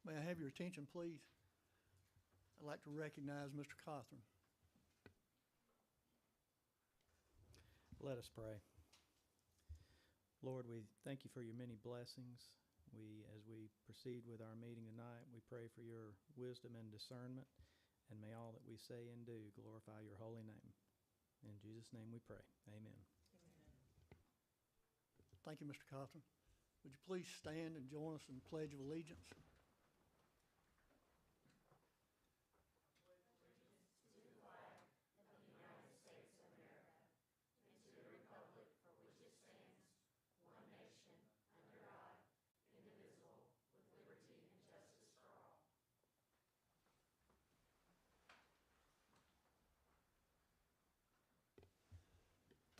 May I have your attention, please? I'd like to recognize Mr. Cothran. Let us pray. Lord, we thank you for your many blessings. As we proceed with our meeting tonight, we pray for your wisdom and discernment, and may all that we say and do glorify your holy name. In Jesus' name we pray. Amen. Thank you, Mr. Cothran. Would you please stand and join us in the Pledge of Allegiance?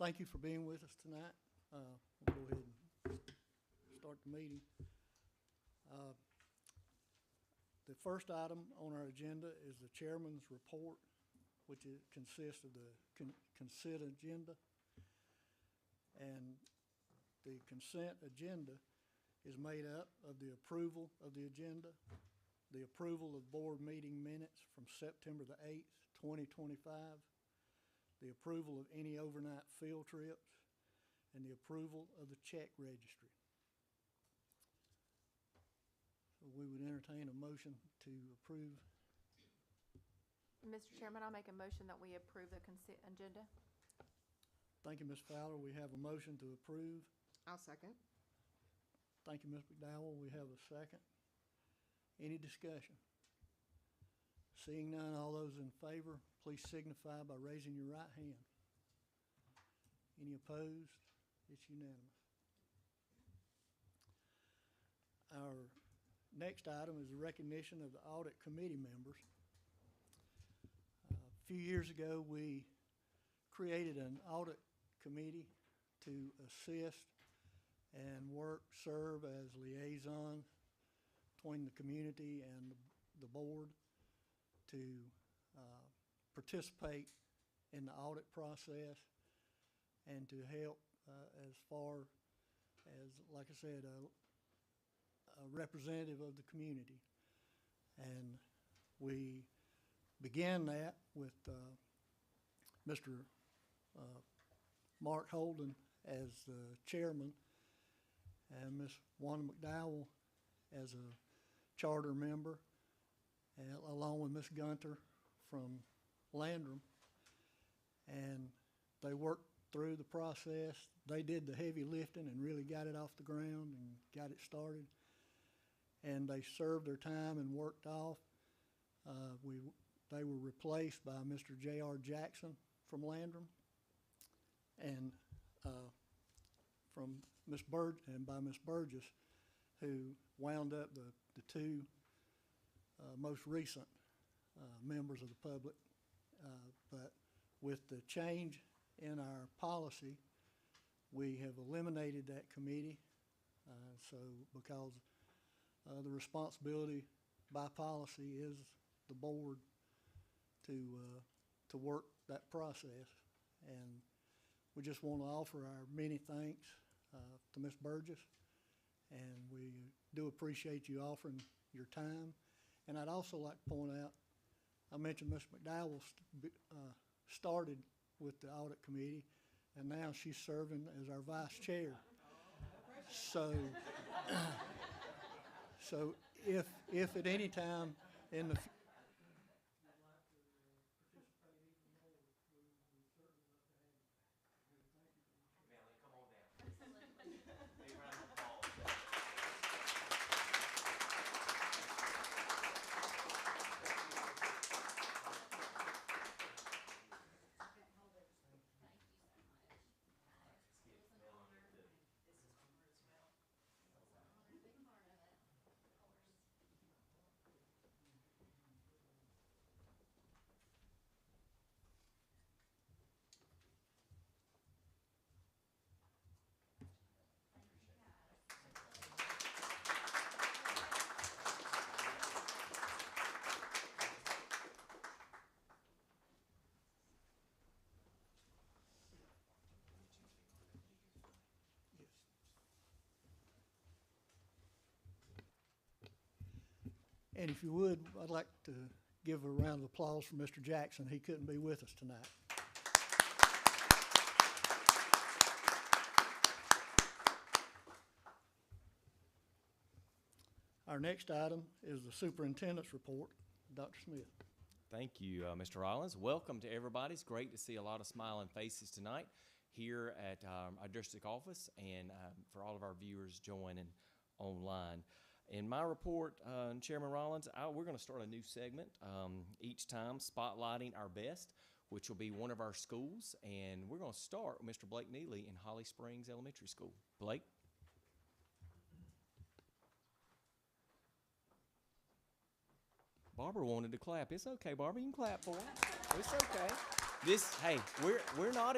Thank you for being with us tonight. We'll go ahead and start the meeting. The first item on our agenda is the chairman's report, which consists of the consent agenda. And the consent agenda is made up of the approval of the agenda, the approval of board meeting minutes from September the 8th, 2025, the approval of any overnight field trips, and the approval of the check registry. So we would entertain a motion to approve. Mr. Chairman, I'll make a motion that we approve the consent agenda. Thank you, Ms. Fowler. We have a motion to approve. I'll second. Thank you, Ms. McDowell. We have a second. Any discussion? Seeing none, all those in favor, please signify by raising your right hand. Any opposed? It's unanimous. Our next item is the recognition of the audit committee members. A few years ago, we created an audit committee to assist and serve as liaison between the community and the board to participate in the audit process and to help as far as, like I said, a representative of the community. And we began that with Mr. Mark Holden as the chairman and Ms. Wanda McDowell as a charter member, and along with Ms. Gunter from Landrum. And they worked through the process. They did the heavy lifting and really got it off the ground and got it started. And they served their time and worked off. They were replaced by Mr. J.R. Jackson from Landrum and from Ms. by Ms. Burgess, who wound up the two most recent members of the public. But with the change in our policy, we have eliminated that committee. So because the responsibility by policy is the board to work that process. And we just want to offer our many thanks to Ms. Burgess, and we do appreciate you offering your time. And I'd also like to point out, I mentioned Ms. McDowell started with the audit committee, and now she's serving as our vice chair. So, so if at any time in the And if you would, I'd like to give a round of applause for Mr. Jackson. He couldn't be with us tonight. Our next item is the superintendent's report. Dr. Smith. Thank you, Mr. Rollins. Welcome to everybody. It's great to see a lot of smiling faces tonight here at our district office, and for all of our viewers joining online. In my report, Chairman Rollins, we're going to start a new segment each time, spotlighting our best, which will be one of our schools, and we're going to start with Mr. Blake Neely in Holly Springs Elementary School. Blake? Barbara wanted to clap. It's okay, Barbara. You can clap for it. It's okay. Hey, we're not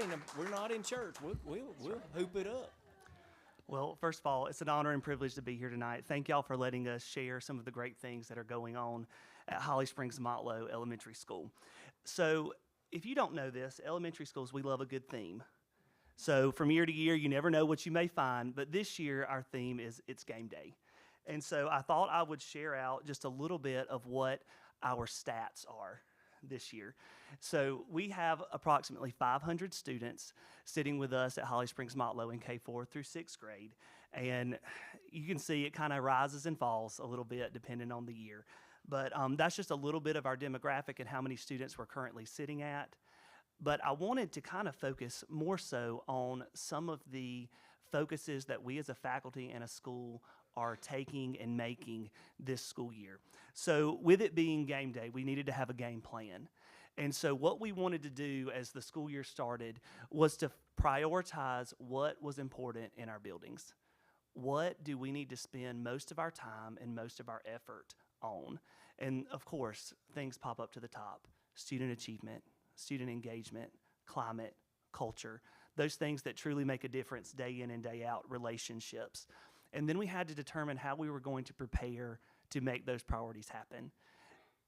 in church. We'll hoop it up. Well, first of all, it's an honor and privilege to be here tonight. Thank y'all for letting us share some of the great things that are going on at Holly Springs Motlow Elementary School. So, if you don't know this, elementary schools, we love a good theme. So, from year to year, you never know what you may find, but this year our theme is It's Game Day. And so I thought I would share out just a little bit of what our stats are this year. So we have approximately 500 students sitting with us at Holly Springs Motlow in K4 through 6th grade. And you can see it kind of rises and falls a little bit depending on the year. But that's just a little bit of our demographic and how many students we're currently sitting at. But I wanted to kind of focus more so on some of the focuses that we as a faculty and a school are taking and making this school year. So with it being game day, we needed to have a game plan. And so what we wanted to do as the school year started was to prioritize what was important in our buildings. What do we need to spend most of our time and most of our effort on? And of course, things pop up to the top: student achievement, student engagement, climate, culture, those things that truly make a difference day in and day out, relationships. And then we had to determine how we were going to prepare to make those priorities happen.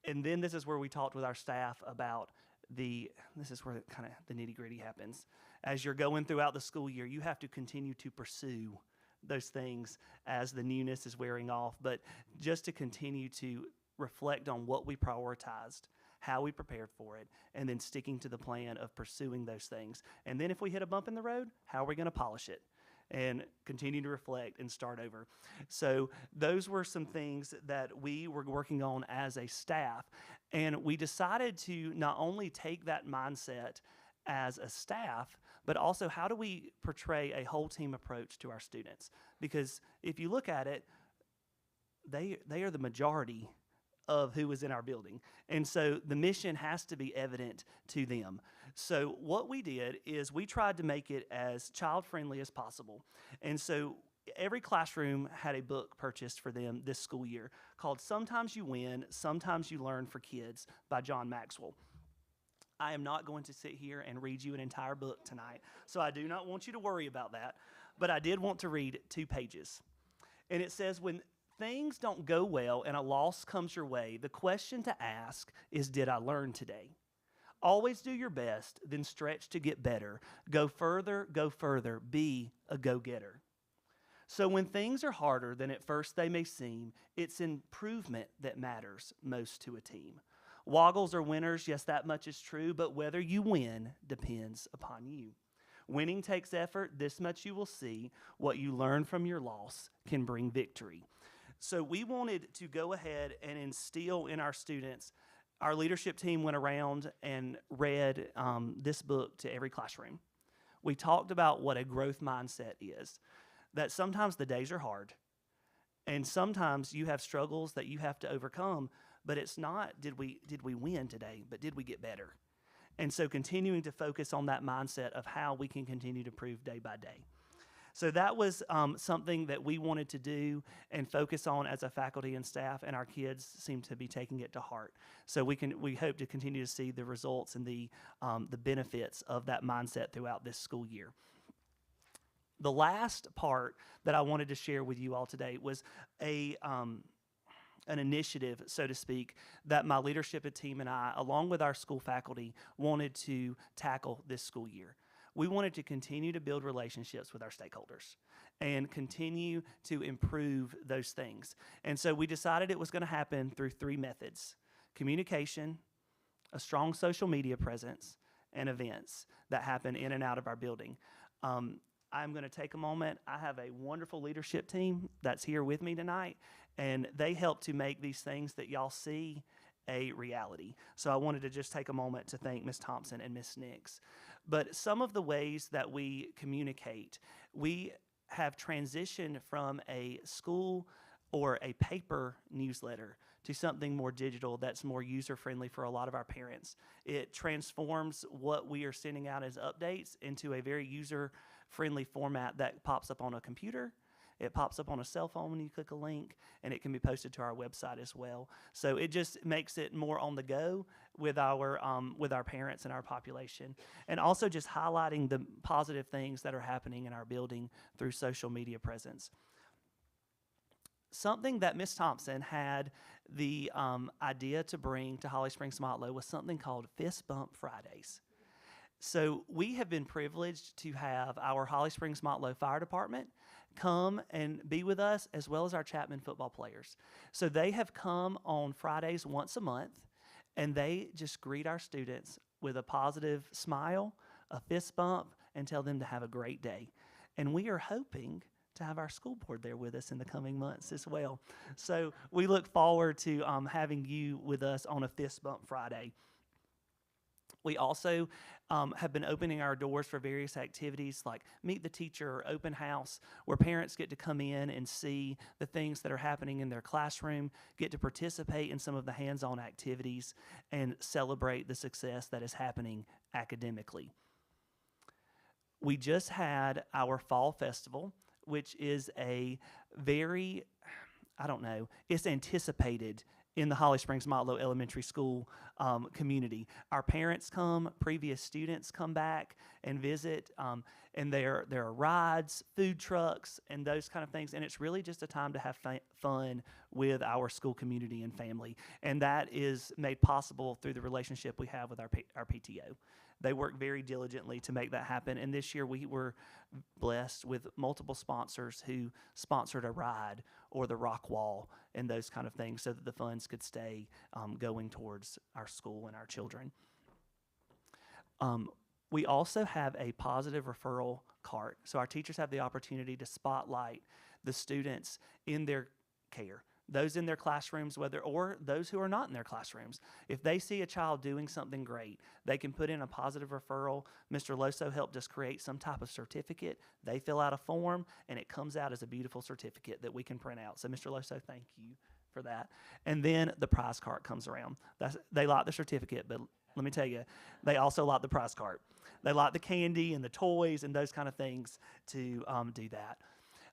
And then this is where we talked with our staff about this is where kind of the nitty-gritty happens. As you're going throughout the school year, you have to continue to pursue those things as the newness is wearing off, but just to continue to reflect on what we prioritized, how we prepared for it, and then sticking to the plan of pursuing those things. And then if we hit a bump in the road, how are we going to polish it and continue to reflect and start over? So those were some things that we were working on as a staff, and we decided to not only take that mindset as a staff, but also how do we portray a whole team approach to our students? Because if you look at it, they are the majority of who is in our building. And so the mission has to be evident to them. So what we did is we tried to make it as child-friendly as possible. And so every classroom had a book purchased for them this school year called Sometimes You Win, Sometimes You Learn for Kids by John Maxwell. I am not going to sit here and read you an entire book tonight, so I do not want you to worry about that. But I did want to read 2 pages. And it says, when things don't go well and a loss comes your way, the question to ask is, did I learn today? Always do your best, then stretch to get better. Go further, be a go-getter. So when things are harder than at first they may seem, it's improvement that matters most to a team. Woggles are winners, yes, that much is true, but whether you win depends upon you. Winning takes effort, this much you will see. What you learn from your loss can bring victory. So we wanted to go ahead and instill in our students. Our leadership team went around and read this book to every classroom. We talked about what a growth mindset is, that sometimes the days are hard, and sometimes you have struggles that you have to overcome, but it's not did we win today, but did we get better? And so continuing to focus on that mindset of how we can continue to improve day by day. So that was something that we wanted to do and focus on as a faculty and staff, and our kids seem to be taking it to heart. So we hope to continue to see the results and the benefits of that mindset throughout this school year. The last part that I wanted to share with you all today was an initiative, so to speak, that my leadership team and I, along with our school faculty, wanted to tackle this school year. we wanted to continue to build relationships with our stakeholders and continue to improve those things. And so we decided it was going to happen through 3 methods: communication, a strong social media presence, and events that happen in and out of our building. I'm going to take a moment. I have a wonderful leadership team that's here with me tonight, and they help to make these things that y'all see a reality. So I wanted to just take a moment to thank Ms. Thompson and Ms. Nix. But some of the ways that we communicate, we have transitioned from a school or a paper newsletter to something more digital that's more user-friendly for a lot of our parents. It transforms what we are sending out as updates into a very user-friendly format that pops up on a computer. It pops up on a cell phone when you click a link, and it can be posted to our website as well. So it just makes it more on the go with our parents and our population, and also just highlighting the positive things that are happening in our building through social media presence. Something that Ms. Thompson had the idea to bring to Holly Springs Motlow was something called Fist Bump Fridays. So we have been privileged to have our Holly Springs Motlow Fire Department come and be with us, as well as our Chapman football players. So they have come on Fridays once a month, and they just greet our students with a positive smile, a fist bump, and tell them to have a great day. And we are hoping to have our school board there with us in the coming months as well. So we look forward to having you with us on a Fist Bump Friday. We also have been opening our doors for various activities like Meet the Teacher or Open House, where parents get to come in and see the things that are happening in their classroom, get to participate in some of the hands-on activities, and celebrate the success that is happening academically. We just had our Fall Festival, which is a very, it's anticipated in the Holly Springs Motlow Elementary School community. Our parents come, previous students come back and visit, and there are rides, food trucks, and those kind of things, and it's really just a time to have fun with our school community and family, and that is made possible through the relationship we have with our PTO. They work very diligently to make that happen, and this year we were blessed with multiple sponsors who sponsored a ride or the rock wall and those kind of things so that the funds could stay going towards our school and our children. We also have a positive referral cart, so our teachers have the opportunity to spotlight the students in their care, those in their classrooms, or those who are not in their classrooms. If they see a child doing something great, they can put in a positive referral. Mr. Loso helped us create some type of certificate. They fill out a form, and it comes out as a beautiful certificate that we can print out. So, Mr. Loso, thank you for that. And then the prize cart comes around. They like the certificate, but let me tell you, they also like the prize cart. They like the candy and the toys and those kind of things to do that.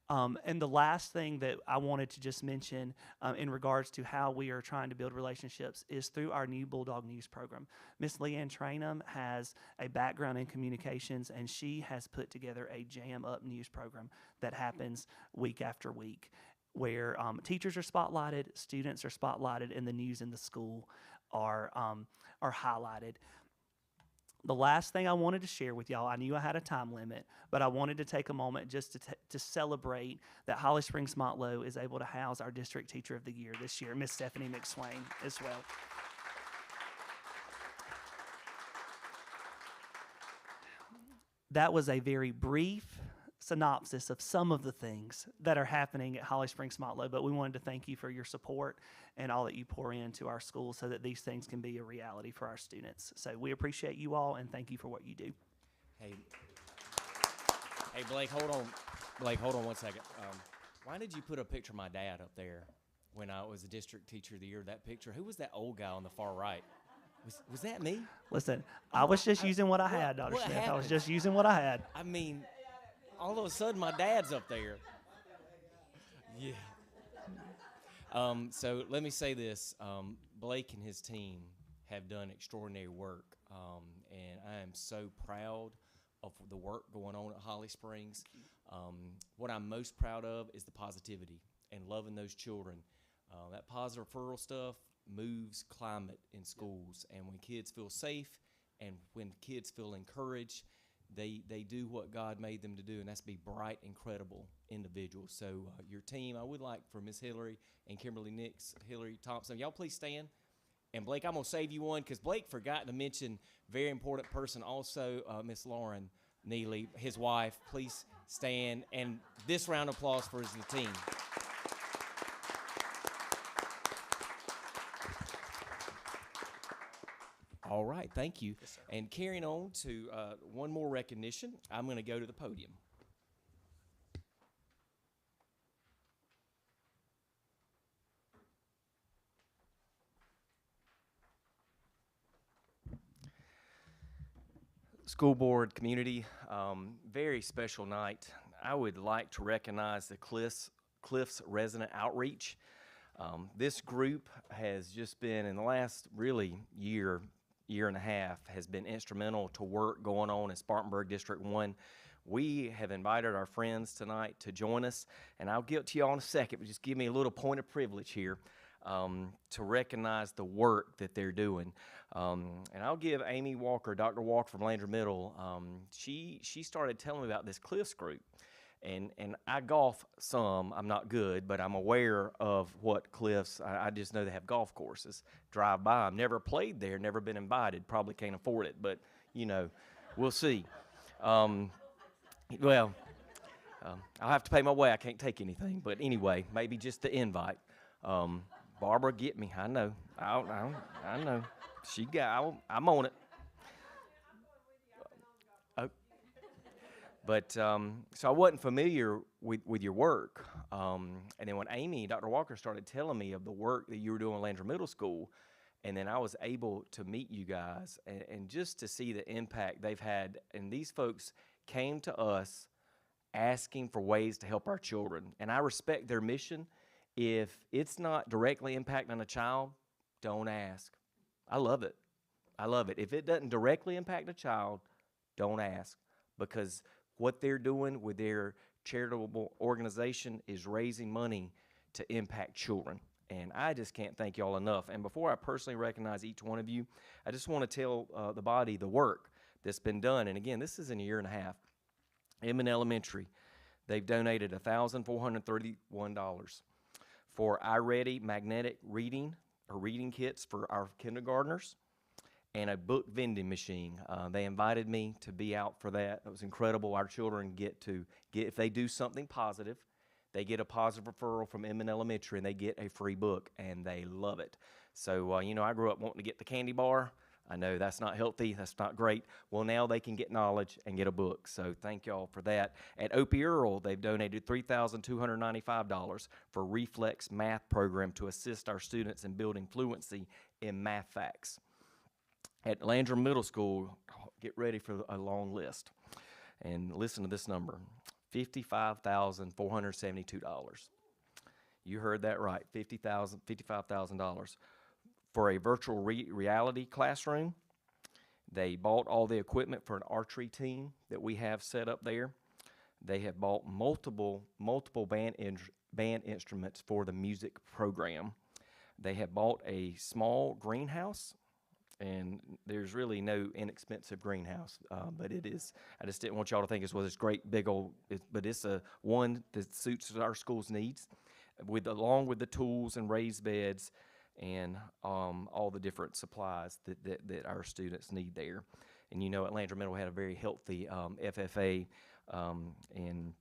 And the last thing that I wanted to just mention in regards to how we are trying to build relationships is through our new Bulldog News program. Miss Leanne Trainum has a background in communications, and she has put together a Jam Up News program that happens week after week, where teachers are spotlighted, students are spotlighted, and the news in the school are highlighted. The last thing I wanted to share with y'all, I knew I had a time limit, but I wanted to take a moment just to celebrate that Holly Springs Motlow is able to house our District Teacher of the Year this year, Miss Stephanie McSwain, as well. That was a very brief synopsis of some of the things that are happening at Holly Springs Motlow, but we wanted to thank you for your support and all that you pour into our school so that these things can be a reality for our students. So we appreciate you all, and thank you for what you do. Hey, Blake, hold on. Blake, hold on one second. Why did you put a picture of my dad up there when I was the District Teacher of the Year? That picture, who was that old guy on the far right? Was that me? Listen, I was just using what I had, Dr. Smith. I was just using what I had. I mean, all of a sudden, my dad's up there. Yeah. So let me say this. Blake and his team have done extraordinary work, and I am so proud of the work going on at Holly Springs. What I'm most proud of is the positivity and loving those children. That positive referral stuff moves climate in schools, and when kids feel safe and when kids feel encouraged, they do what God made them to do, and that's be bright, incredible individuals. So your team, I would like for Miss Hillary and Kimberly Nix, Hillary Thompson, y'all please stand. And Blake, I'm going to save you one because Blake forgot to mention very important person also, Miss Lauren Neely, his wife. Please stand. And this round of applause for the team. All right, thank you. Yes, sir. And carrying on to one more recognition, I'm going to go to the podium. School board community, very special night. I would like to recognize the Cliffs Resident Outreach. This group has just been, in the last really year and a half, has been instrumental to work going on in Spartanburg District 1. We have invited our friends tonight to join us, and I'll get to y'all in a second, but just give me a little point of privilege here to recognize the work that they're doing. And I'll give Amy Walker, Dr. Walker from Landry Middle, she started telling me about this Cliffs group. And I golf some. I'm not good, but I'm aware of what Cliffs, I just know they have golf courses. Drive by them. Never played there, never been invited. Probably can't afford it, but, you know, we'll see. I'll have to pay my way. I can't take anything. But anyway, maybe just the invite. Barbara, get me. I know. I know. I'm on it. But so I wasn't familiar with your work. And then when Amy, Dr. Walker, started telling me of the work that you were doing at Landry Middle School, and then I was able to meet you guys and just to see the impact they've had. And these folks came to us asking for ways to help our children. And I respect their mission. If it's not directly impacting a child, don't ask. I love it. I love it. If it doesn't directly impact a child, don't ask. Because what they're doing with their charitable organization is raising money to impact children. And I just can't thank y'all enough. And before I personally recognize each one of you, I just want to tell the body the work that's been done. And again, this is in a year and a half. Inman Elementary, they've donated $1,431 for iReady magnetic reading or reading kits for our kindergartners, and a book vending machine. They invited me to be out for that. It was incredible. Our children get, if they do something positive, they get a positive referral from Inman Elementary, and they get a free book, and they love it. So, you know, I grew up wanting to get the candy bar. I know that's not healthy. That's not great. Well, now they can get knowledge and get a book. So thank y'all for that. At Opie Earl, they've donated $3,295 for Reflex Math Program to assist our students in building fluency in math facts. At Landry Middle School, get ready for a long list. And listen to this number, $55,472. You heard that right, $55,000. For a virtual reality classroom. They bought all the equipment for an archery team that we have set up there. They have bought multiple band instruments for the music program. They have bought a small greenhouse, and there's really no inexpensive greenhouse, but it is. I just didn't want y'all to think it was this great big old, but it's a one that suits our school's needs, along with the tools and raised beds and all the different supplies that our students need there. And you know, at Landry Middle, we had a very healthy FFA and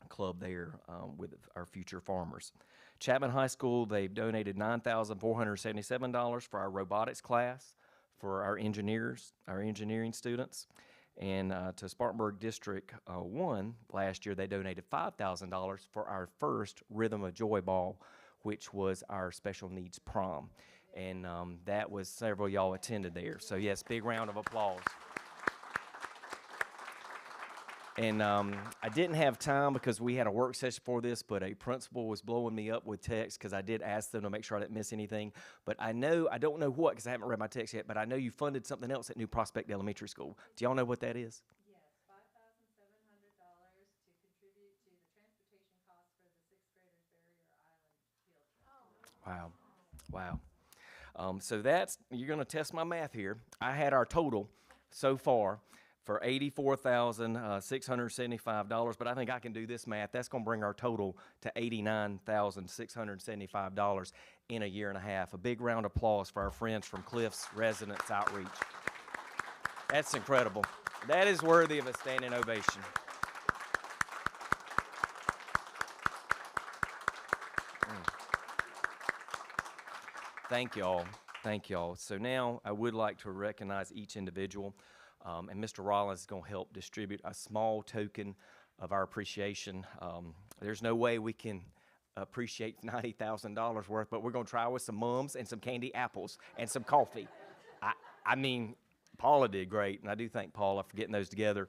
club there with our future farmers. Chapman High School, they've donated $9,477 for our robotics class for our engineering students. And to Spartanburg District 1, last year, they donated $5,000 for our first Rhythm of Joy Ball, which was our special needs prom. And that was several of y'all attended there. So yes, big round of applause. And I didn't have time because we had a work session for this, but a principal was blowing me up with text because I did ask them to make sure I didn't miss anything. But I don't know what, because I haven't read my text yet, but I know you funded something else at New Prospect Elementary School. Do y'all know what that is? Yes, $5,700 to contribute to the transportation costs for the 6th graders Barrier Island field trip. Wow. So you're going to test my math here. I had our total so far for $84,675, but I think I can do this math. That's going to bring our total to $89,675 in a year and a half. A big round of applause for our friends from Cliffs Residents Outreach. That's incredible. That is worthy of a standing ovation. Thank you all. Thank you all. So now I would like to recognize each individual, and Mr. Rollins is going to help distribute a small token of our appreciation. There's no way we can appreciate $90,000 worth, but we're going to try with some mums and some candy apples and some coffee. I mean, Paula did great, and I do thank Paula for getting those together.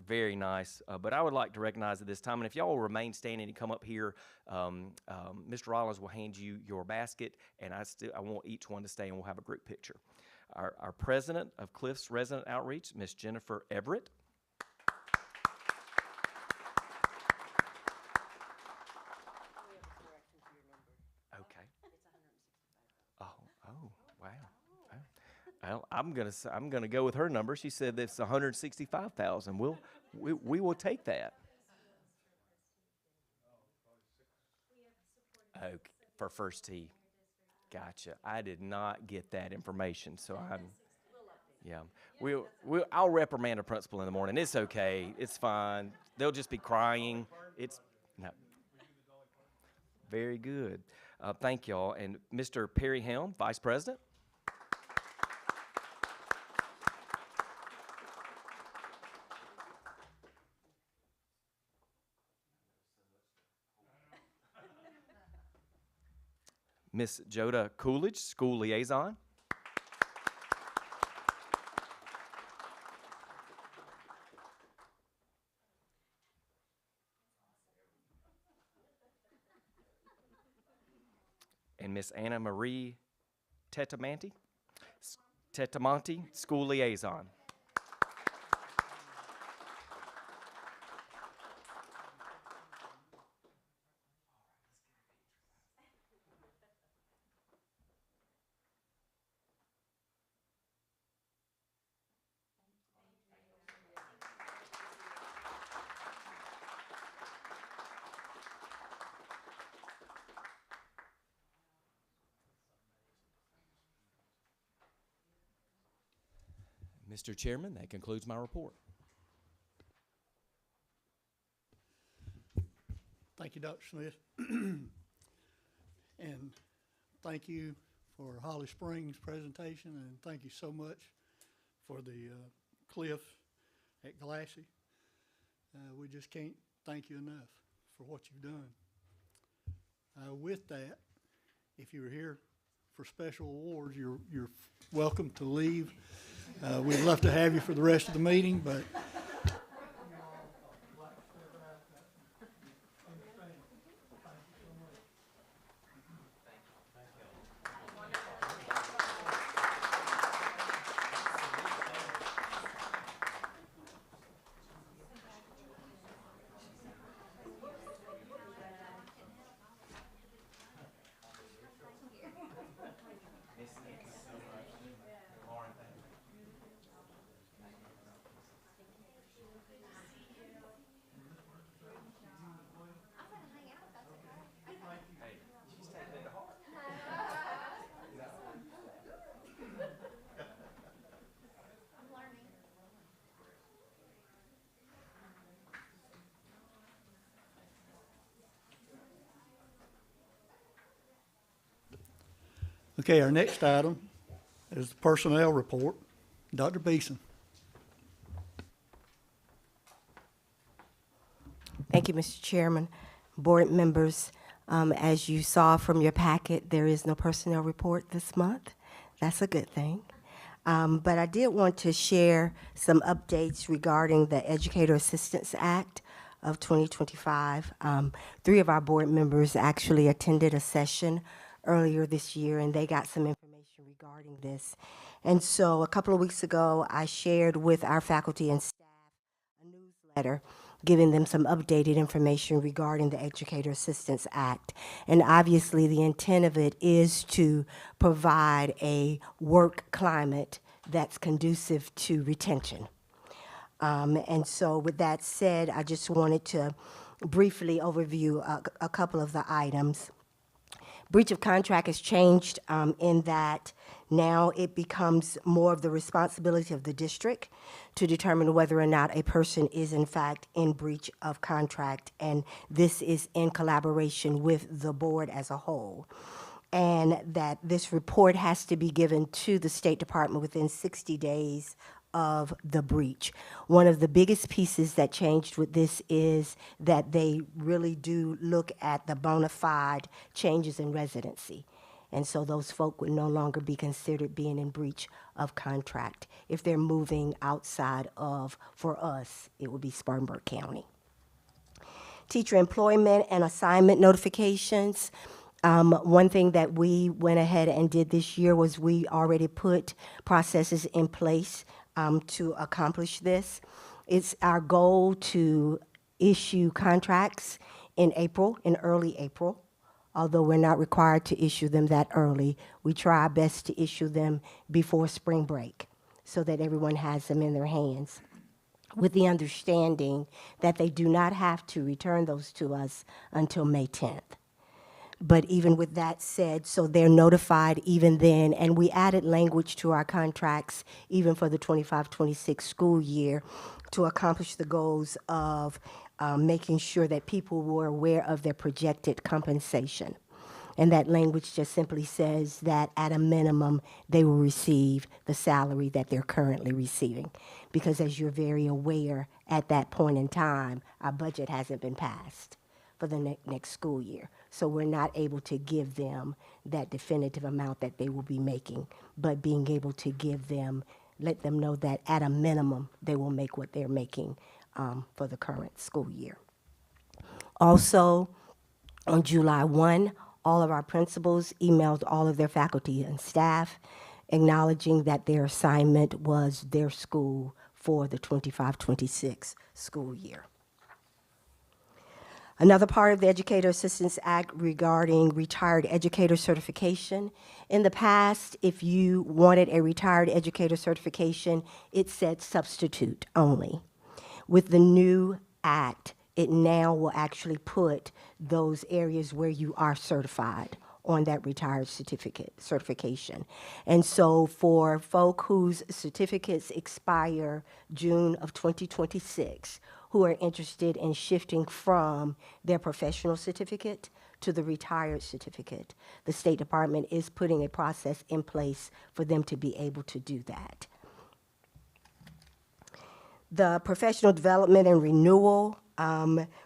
Very nice. But I would like to recognize at this time, and if y'all will remain standing and come up here, Mr. Rollins will hand you your basket, and I want each one to stay, and we'll have a group picture. Our president of Cliffs Resident Outreach, Miss Jennifer Everett. Okay. Oh, wow. Well, I'm gonna go with her number. She said that's 165,000. We will take that. Okay, for First Tee. Gotcha. I did not get that information, so yeah. I'll reprimand a principal in the morning. It's okay. It's fine. They'll just be crying. No. Very good. Thank y'all. And Mr. Perry Helm, Vice President. Miss Joda Coolidge, School Liaison. And Miss Anna Marie Tetamonte, School Liaison. Mr. Chairman, that concludes my report. Thank you, Dr. Smith. And thank you for Holly Springs presentation, and thank you so much for the cliff at Glassy. We just can't thank you enough for what you've done. With that, if you were here for special awards, you're welcome to leave. We'd love to have you for the rest of the meeting, but okay, our next item is the personnel report. Dr. Beeson. Thank you, Mr. Chairman. Board members, as you saw from your packet, there is no personnel report this month. That's a good thing. But I did want to share some updates regarding the Educator Assistance Act of 2025. 3 of our board members actually attended a session earlier this year, and they got some information regarding this. And so a couple of weeks ago, I shared with our faculty and staff a newsletter giving them some updated information regarding the Educator Assistance Act. And obviously, the intent of it is to provide a work climate that's conducive to retention. And so with that said, I just wanted to briefly overview a couple of the items. Breach of contract has changed in that now it becomes more of the responsibility of the district to determine whether or not a person is in fact in breach of contract, and this is in collaboration with the board as a whole. And that this report has to be given to the State Department within 60 days of the breach. One of the biggest pieces that changed with this is that they really do look at the bona fide changes in residency. And so those folk would no longer be considered being in breach of contract. If they're moving outside of, for us, it would be Spartanburg County. Teacher employment and assignment notifications. One thing that we went ahead and did this year was we already put processes in place to accomplish this. It's our goal to issue contracts in April, in early April. Although we're not required to issue them that early, we try our best to issue them before spring break so that everyone has them in their hands, with the understanding that they do not have to return those to us until May 10th. But even with that said, so they're notified even then, and we added language to our contracts even for the 25-26 school year to accomplish the goals of making sure that people were aware of their projected compensation. And that language just simply says that at a minimum, they will receive the salary that they're currently receiving. Because as you're very aware, at that point in time, our budget hasn't been passed for the next school year. So we're not able to give them that definitive amount that they will be making, but being able to give them, let them know that at a minimum, they will make what they're making for the current school year. Also, on July 1, all of our principals emailed all of their faculty and staff acknowledging that their assignment was their school for the 25-26 school year. Another part of the Educator Assistance Act regarding retired educator certification. In the past, if you wanted a retired educator certification, it said substitute only. With the new act, it now will actually put those areas where you are certified on that retired certification. And so for folk whose certificates expire June of 2026, who are interested in shifting from their professional certificate to the retired certificate, the State Department is putting a process in place for them to be able to do that. The professional development and renewal,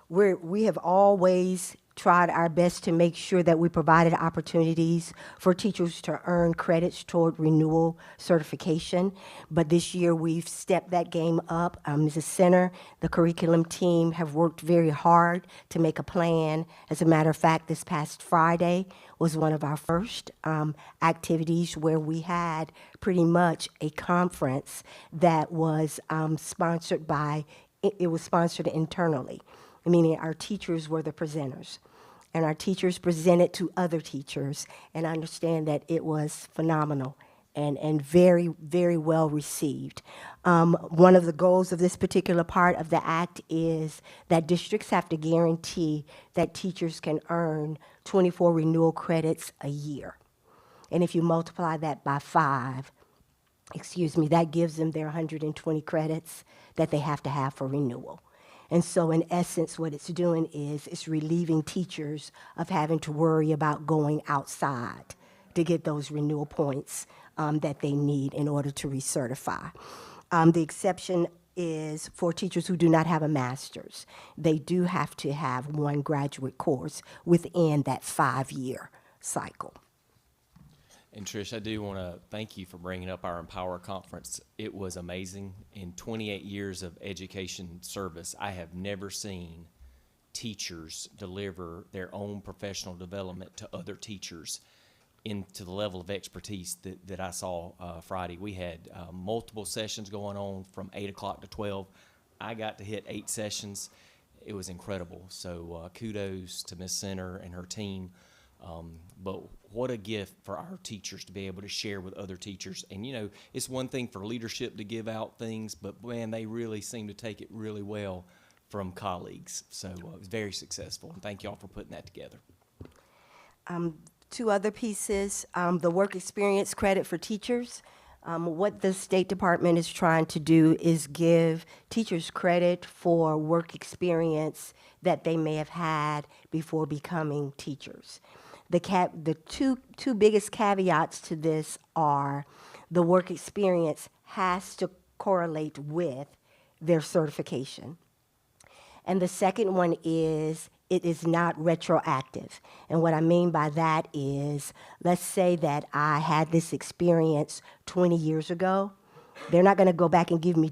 we have always tried our best to make sure that we provided opportunities for teachers to earn credits toward renewal certification. But this year we've stepped that game up. Mrs. Center, the curriculum team have worked very hard to make a plan. As a matter of fact, this past Friday was one of our first activities where we had pretty much a conference that was sponsored by, it was sponsored internally, meaning our teachers were the presenters. And our teachers presented to other teachers, and I understand that it was phenomenal and very, very well received. One of the goals of this particular part of the act is that districts have to guarantee that teachers can earn 24 renewal credits a year. And if you multiply that by 5, that gives them their 120 credits that they have to have for renewal. And so in essence, what it's doing is it's relieving teachers of having to worry about going outside to get those renewal points that they need in order to recertify. The exception is for teachers who do not have a master's. They do have to have one graduate course within that 5-year cycle. And Trish, I do want to thank you for bringing up our Empower Conference. It was amazing. In 28 years of education service, I have never seen teachers deliver their own professional development to other teachers into the level of expertise that I saw Friday. We had multiple sessions going on from 8 o'clock to 12. I got to hit 8 sessions. It was incredible. So kudos to Ms. Center and her team But what a gift for our teachers to be able to share with other teachers. And, you know, it's one thing for leadership to give out things, but man, they really seem to take it really well from colleagues. So it was very successful. And thank you all for putting that together. Two other pieces, the work experience credit for teachers. What the State Department is trying to do is give teachers credit for work experience that they may have had before becoming teachers. The two biggest caveats to this are the work experience has to correlate with their certification. And the second one is it is not retroactive. And what I mean by that is, let's say that I had this experience 20 years ago. They're not going to go back and give me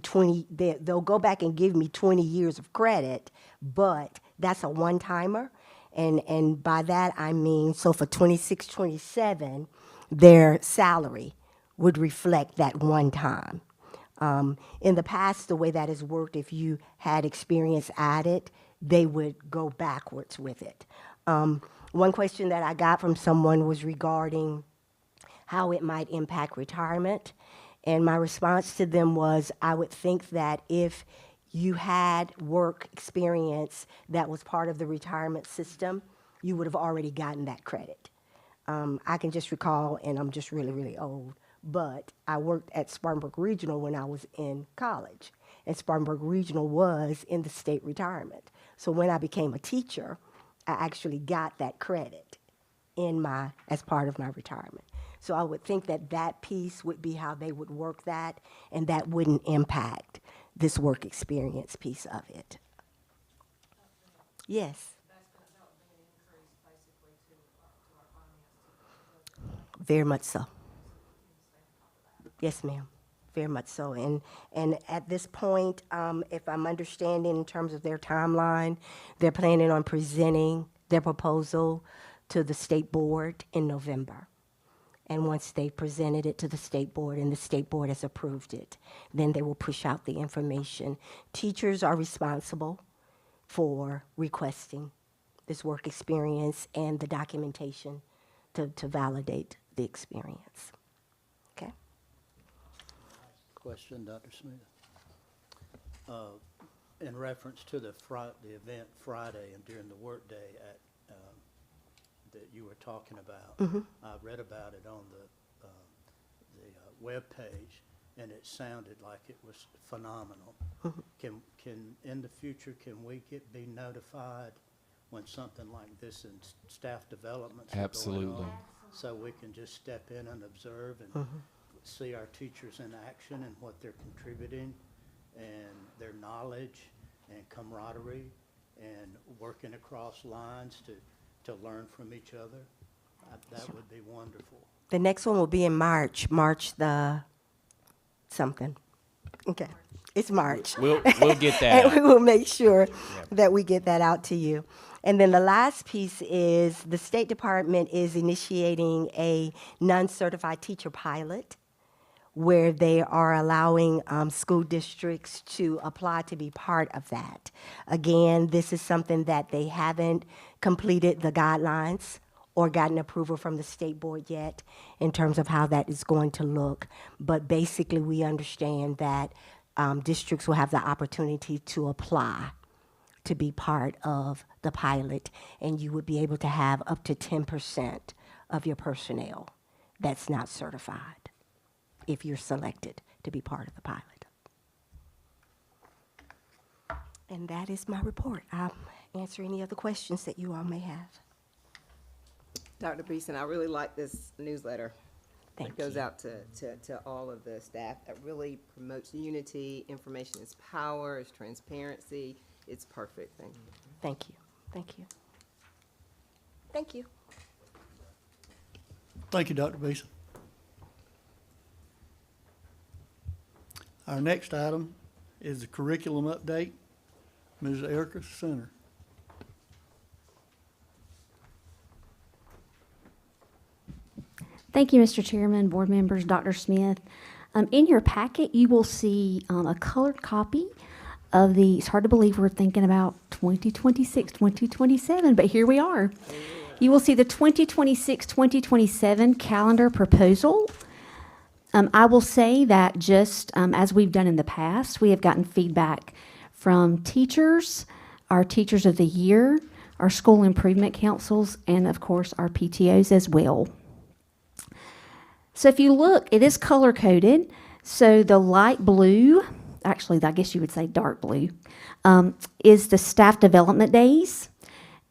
they'll go back and give me 20 years of credit, but that's a one-timer. And by that I mean, so for 26, 27, their salary would reflect that one time. In the past, the way that has worked, if you had experience added, they would go backwards with it. One question that I got from someone was regarding how it might impact retirement. And my response to them was, I would think that if you had work experience that was part of the retirement system, you would have already gotten that credit. I can just recall, and I'm just really, really old, but I worked at Spartanburg Regional when I was in college. And Spartanburg Regional was in the state retirement. So when I became a teacher, I actually got that credit as part of my retirement. So I would think that that piece would be how they would work that, and that wouldn't impact this work experience piece of it. Yes. Very much so. Yes, ma'am. Very much so. And at this point, if I'm understanding in terms of their timeline, they're planning on presenting their proposal to the state board in November. And once they presented it to the state board and the state board has approved it, then they will push out the information. Teachers are responsible for requesting this work experience and the documentation to validate the experience. Okay? Question, Dr. Smith. In reference to the event Friday and during the workday that you were talking about, I read about it on the web page, and it sounded like it was phenomenal. Can in the future can we be notified when something like this in staff developments are Absolutely. going on, so we can just step in and observe and see our teachers in action and what they're contributing and their knowledge and camaraderie and working across lines to learn from each other. That would be wonderful. The next one will be in March the something. Okay, it's March. We'll get that And out. we will make sure that we get that out to you. And then the last piece is the State Department is initiating a non-certified teacher pilot where they are allowing school districts to apply to be part of that. Again, this is something that they haven't completed the guidelines or gotten approval from the state board yet in terms of how that is going to look. But basically, we understand that districts will have the opportunity to apply to be part of the pilot, and you would be able to have up to 10% of your personnel that's not certified if you're selected to be part of the pilot. And that is my report. I'll answer any other questions that you all may have. Dr. Beeson, I really like this newsletter. Thank It goes you. out to all of the staff. That really promotes unity. Information is power, it's transparency. It's perfect. Thank you. Thank you. Thank you. Thank you. Thank you, Dr. Beeson. Our next item is the curriculum update. Ms. Erica Center. Thank you, Mr. Chairman, board members, Dr. Smith. In your packet, you will see a colored copy of it's hard to believe we're thinking about 2026, 2027, but here we are. You will see the 2026-2027 calendar proposal. I will say that just as we've done in the past, we have gotten feedback from teachers, our Teachers of the Year, our school improvement councils, and of course, our PTOs as well. So if you look, it is color-coded. So the light blue, actually, I guess you would say dark blue, is the staff development days.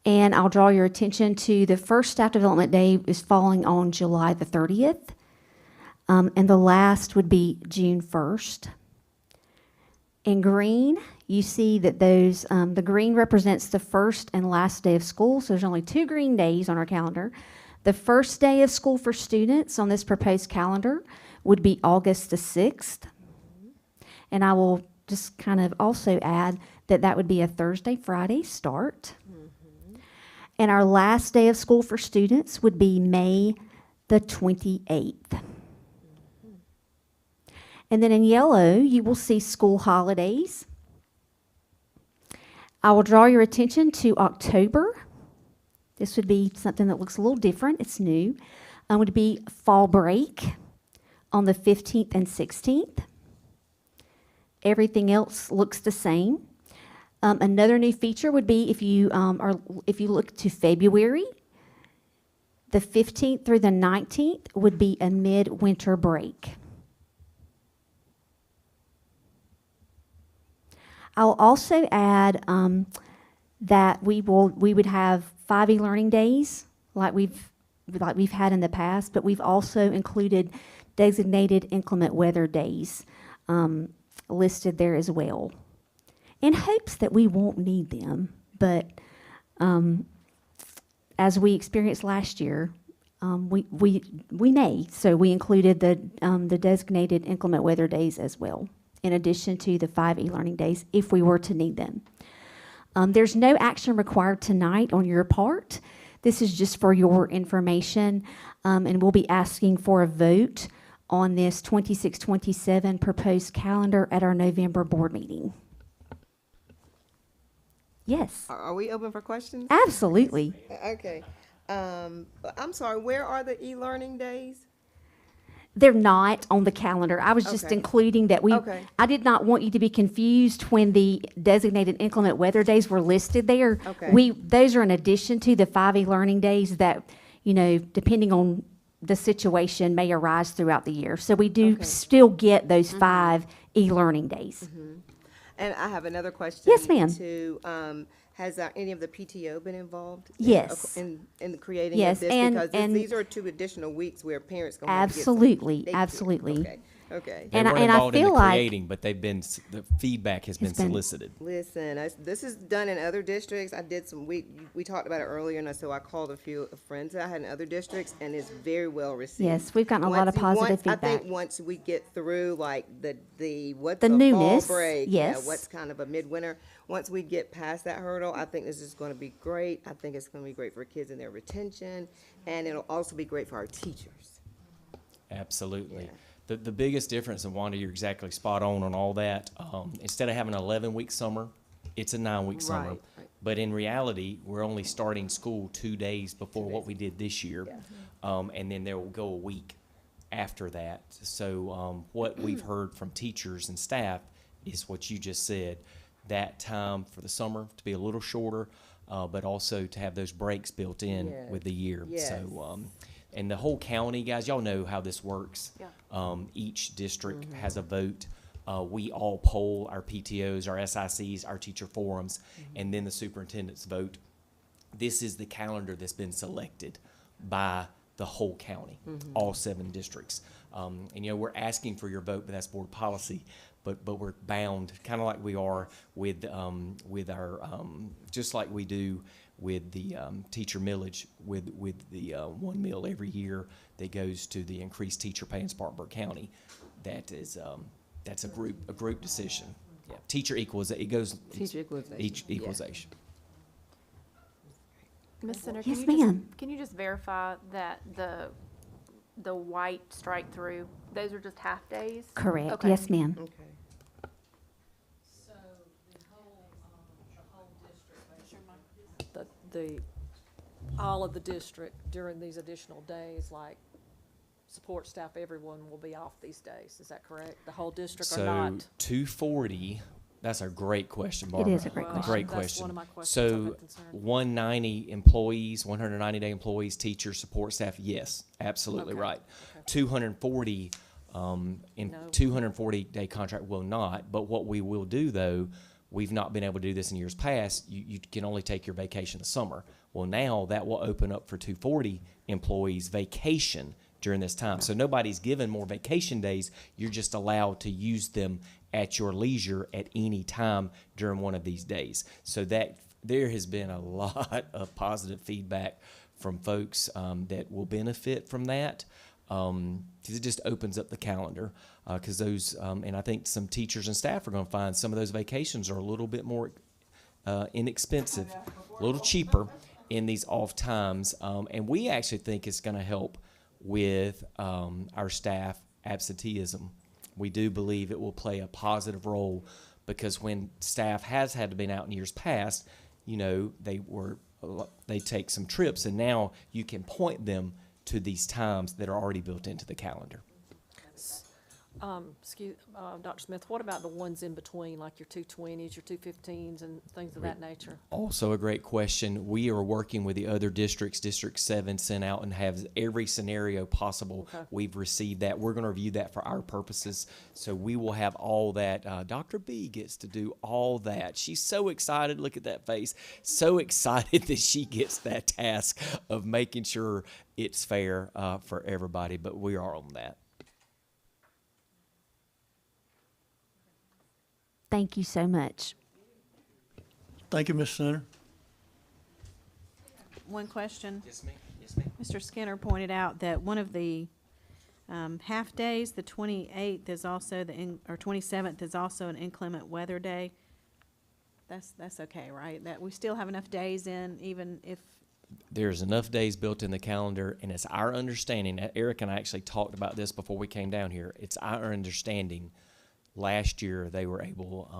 And I'll draw your attention to the first staff development day is falling on July the 30th. And the last would be June 1st. In green, you see that those, the green represents the first and last day of school. So there's only 2 green days on our calendar. The first day of school for students on this proposed calendar would be August the 6th. And I will just kind of also add that that would be a Thursday, Friday start. And our last day of school for students would be May the 28th. And then in yellow, you will see school holidays. I will draw your attention to October. This would be something that looks a little different. It's new. It would be fall break on the 15th and 16th. Everything else looks the same. Another new feature would be if you look to February, the 15th through the 19th would be a midwinter break. I'll also add that we would have 5 e-learning days like we've had in the past, but we've also included designated inclement weather days listed there as well, in hopes that we won't need them. But as we experienced last year, we may. So we included the designated inclement weather days as well, in addition to the 5 e-learning days if we were to need them. There's no action required tonight on your part. This is just for your information, and we'll be asking for a vote on this 26-27 proposed calendar at our November board meeting. Yes, Are we open for questions? absolutely. Okay. I'm sorry, where are the e-learning days? They're not on the calendar. I was just Okay. including that Okay. I did not want you to be confused when the designated inclement weather days were listed there. Okay. Those are in addition to the 5 e-learning days that, depending on the situation, may arise throughout the year. So we do Okay. still get those 5 e-learning days. And I have another question. Yes, ma'am. Too. Has any of the PTO been involved? Yes. In creating Yes, of this? and- Because and- these are 2 additional weeks where parents gonna have to get some Absolutely, daycare. absolutely. Okay. They And I- weren't and I involved in feel the like- creating, but they've been, the feedback has been It's been- solicited. Listen, this is done in other districts. I did we talked about it earlier, and so I called a few friends that I had in other districts, and it's very well received. Yes, we've gotten a lot of positive I feedback. think once we get through like what's The a newness, fall break, yes. what's kind of a midwinter. Once we get past that hurdle, I think this is going to be great. I think it's going to be great for kids and their retention, and it'll also be great for our teachers. Absolutely. Yeah. The biggest difference, and Wanda, you're exactly spot on all that. Instead of having an 11-week summer, it's a 9-week summer. Right. But in reality, we're only starting school 2 days before what we did this year. And then there will go a week after that. So what we've heard from teachers and staff is what you just said, that time for the summer to be a little shorter, but also to have those breaks built in Yes. with the year. Yes. So, and the whole county, guys, y'all know how this works. Yeah. Each district has a vote. We all poll our PTOs, our SICs, our teacher forums, and then the superintendents vote. This is the calendar that's been selected by the whole county, all 7 districts. And we're asking for your vote, but that's board policy. But we're bound, kind of like we are with our, just like we do with the teacher millage, with the 1 mil every year that goes to the increased teacher pay in Spartanburg County. That is, that's a group decision. Yeah, teacher equals, it goes. Teacher equalization. Each Yeah. equalization. Ms. Center, Yes, ma'am. Can you just verify that the white strike through, those are just half days? Correct. Okay. Yes, ma'am. Okay. So the whole district, the all of the district during these additional days, like support staff, everyone will be off these days. Is that correct? The whole district or So not? 240, that's a great question, It Barbara. is a great Well, question. Great that's question. one of my questions. I've So been concerned. 190 employees, 190-day employees, teachers, support staff, yes, absolutely Okay, right. okay. 240, in No. 240-day contract will not, but what we will do, though, we've not been able to do this in years past, you can only take your vacation in the summer. Well, now that will open up for 240 employees vacation during this time. So nobody's given more vacation days, you're just allowed to use them at your leisure at any time during one of these days. So that, there has been a lot of positive feedback from folks that will benefit from that. Because it just opens up the calendar. Because those, and I think some teachers and staff are going to find some of those vacations are a little bit more inexpensive, a little cheaper in these off times. And we actually think it's going to help with our staff absenteeism. We do believe it will play a positive role because when staff has had to be out in years past, you know, they take some trips, and now you can point them to these times that are already built into the calendar. Dr. Smith, what about the ones in between, like your 220s, your 215s, and things of that nature? Also a great question. We are working with the other districts. District 7 sent out and has every scenario possible. Okay. We've received that. We're going to review that for our purposes. So we will have all that. Dr. B gets to do all that. She's so excited. Look at that face. So excited that she gets that task of making sure it's fair for everybody. But we are on that. Thank you so much. Thank you, Ms. Center. One question. Yes, ma'am. Yes, ma'am. Mr. Skinner pointed out that one of the half-days, the 28th is also or 27th is also an inclement weather day. That's okay, right? That we still have enough days in, even if, There's enough days built in the calendar, and it's our understanding, Eric and I actually talked about this before we came down here. It's our understanding last year they were able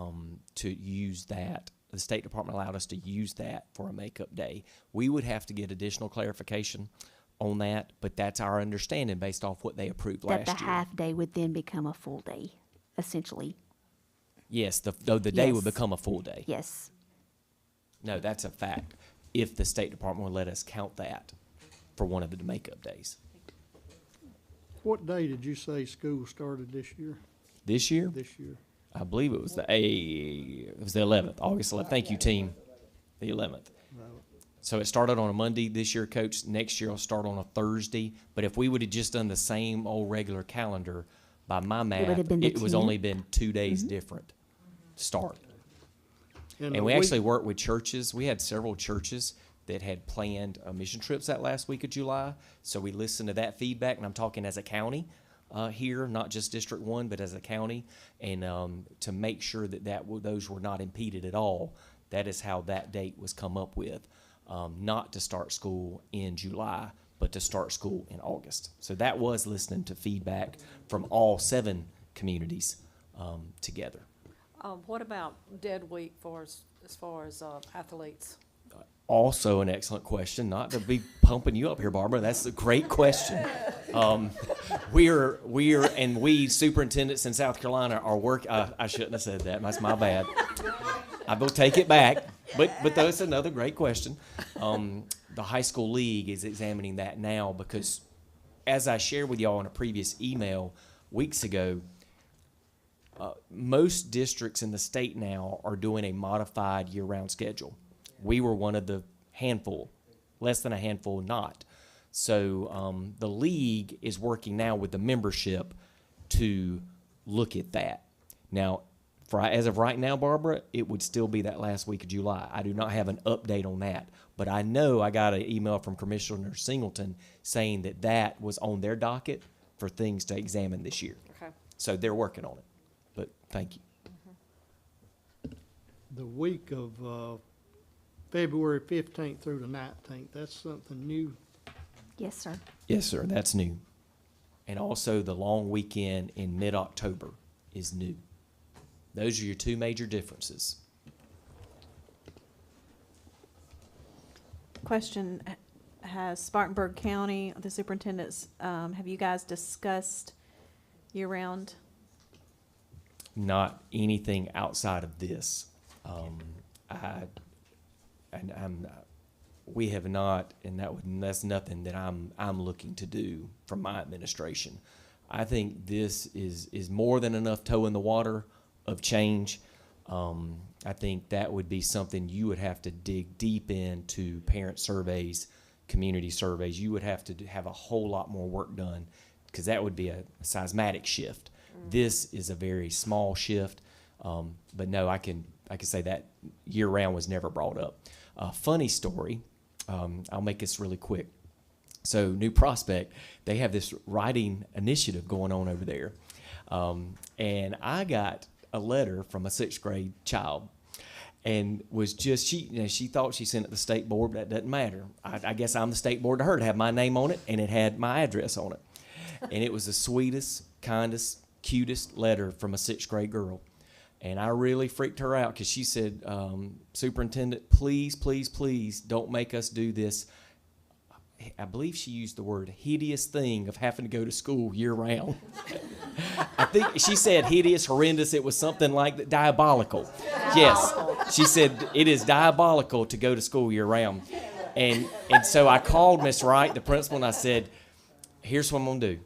to use that. The State Department allowed us to use that for a makeup day. We would have to get additional clarification on that, but that's our understanding based off what they approved That last the year. half day would then become a full day, essentially. Yes, the day would Yes. become a full day. Yes. No, that's a fact. If the State Department would let us count that for one of the makeup days. What day did you say school started this year? This year, This year? I believe it was the 11th, August 11th. Thank you, team. The 11th. So it started on a Monday this year, Coach. Next year it'll start on a Thursday. But if we would have just done the same old regular calendar, by my math, would have been the it was 10th. only been 2 days different start. the And we week- actually worked with churches. We had several churches that had planned mission trips that last week of July. So we listened to that feedback, and I'm talking as a county here, not just District 1, but as a county, and to make sure that those were not impeded at all. That is how that date was come up with, not to start school in July, but to start school in August. So that was listening to feedback from all 7 communities together. What about dead week as far as athletes? Also an excellent question. Not to be pumping you up here, Barbara. That's a great question. We superintendents in South Carolina are I shouldn't have said that. That's my bad. I will take it back. But that's another great question. The high school league is examining that now because, as I shared with y'all in a previous email weeks ago, most districts in the state now are doing a modified year-round schedule. We were one of the handful, less than a handful not. So the league is working now with the membership to look at that. Now, as of right now, Barbara, it would still be that last week of July. I do not have an update on that. But I know I got an email from Commissioner Singleton saying that was on their docket for things to examine this year. Okay. So they're working on it. But thank you. The week of February 15th through the 19th, that's something new. Yes, sir. Yes, sir, that's new. And also the long weekend in mid-October is new. Those are your 2 major differences. question, has Spartanburg County, the superintendents, have you guys discussed year-round? Not anything outside of this. We have not, and that's nothing that I'm looking to do from my administration. I think this is more than enough toe in the water of change. I think that would be something you would have to dig deep into parent surveys, community surveys. You would have to have a whole lot more work done because that would be a seismic shift. This is a very small shift, but no, I can say that year-round was never brought up. Funny story, I'll make this really quick. So New Prospect, they have this writing initiative going on over there, and I got a letter from a 6th grade child, and was just she thought she sent it to the state board, but that doesn't matter. I guess I'm the state board to her to have my name on it, and it had my address on it, and it was the sweetest, kindest, cutest letter from a 6th grade girl. And I really freaked her out because she said, Superintendent, please, please, please don't make us do this. I believe she used the word hideous thing of having to go to school year round. I think she said hideous, horrendous. It was something like that, diabolical. Yes, she said it is diabolical to go to school year round. And so I called Miss Wright, the principal, and I said, here's what I'm going to do.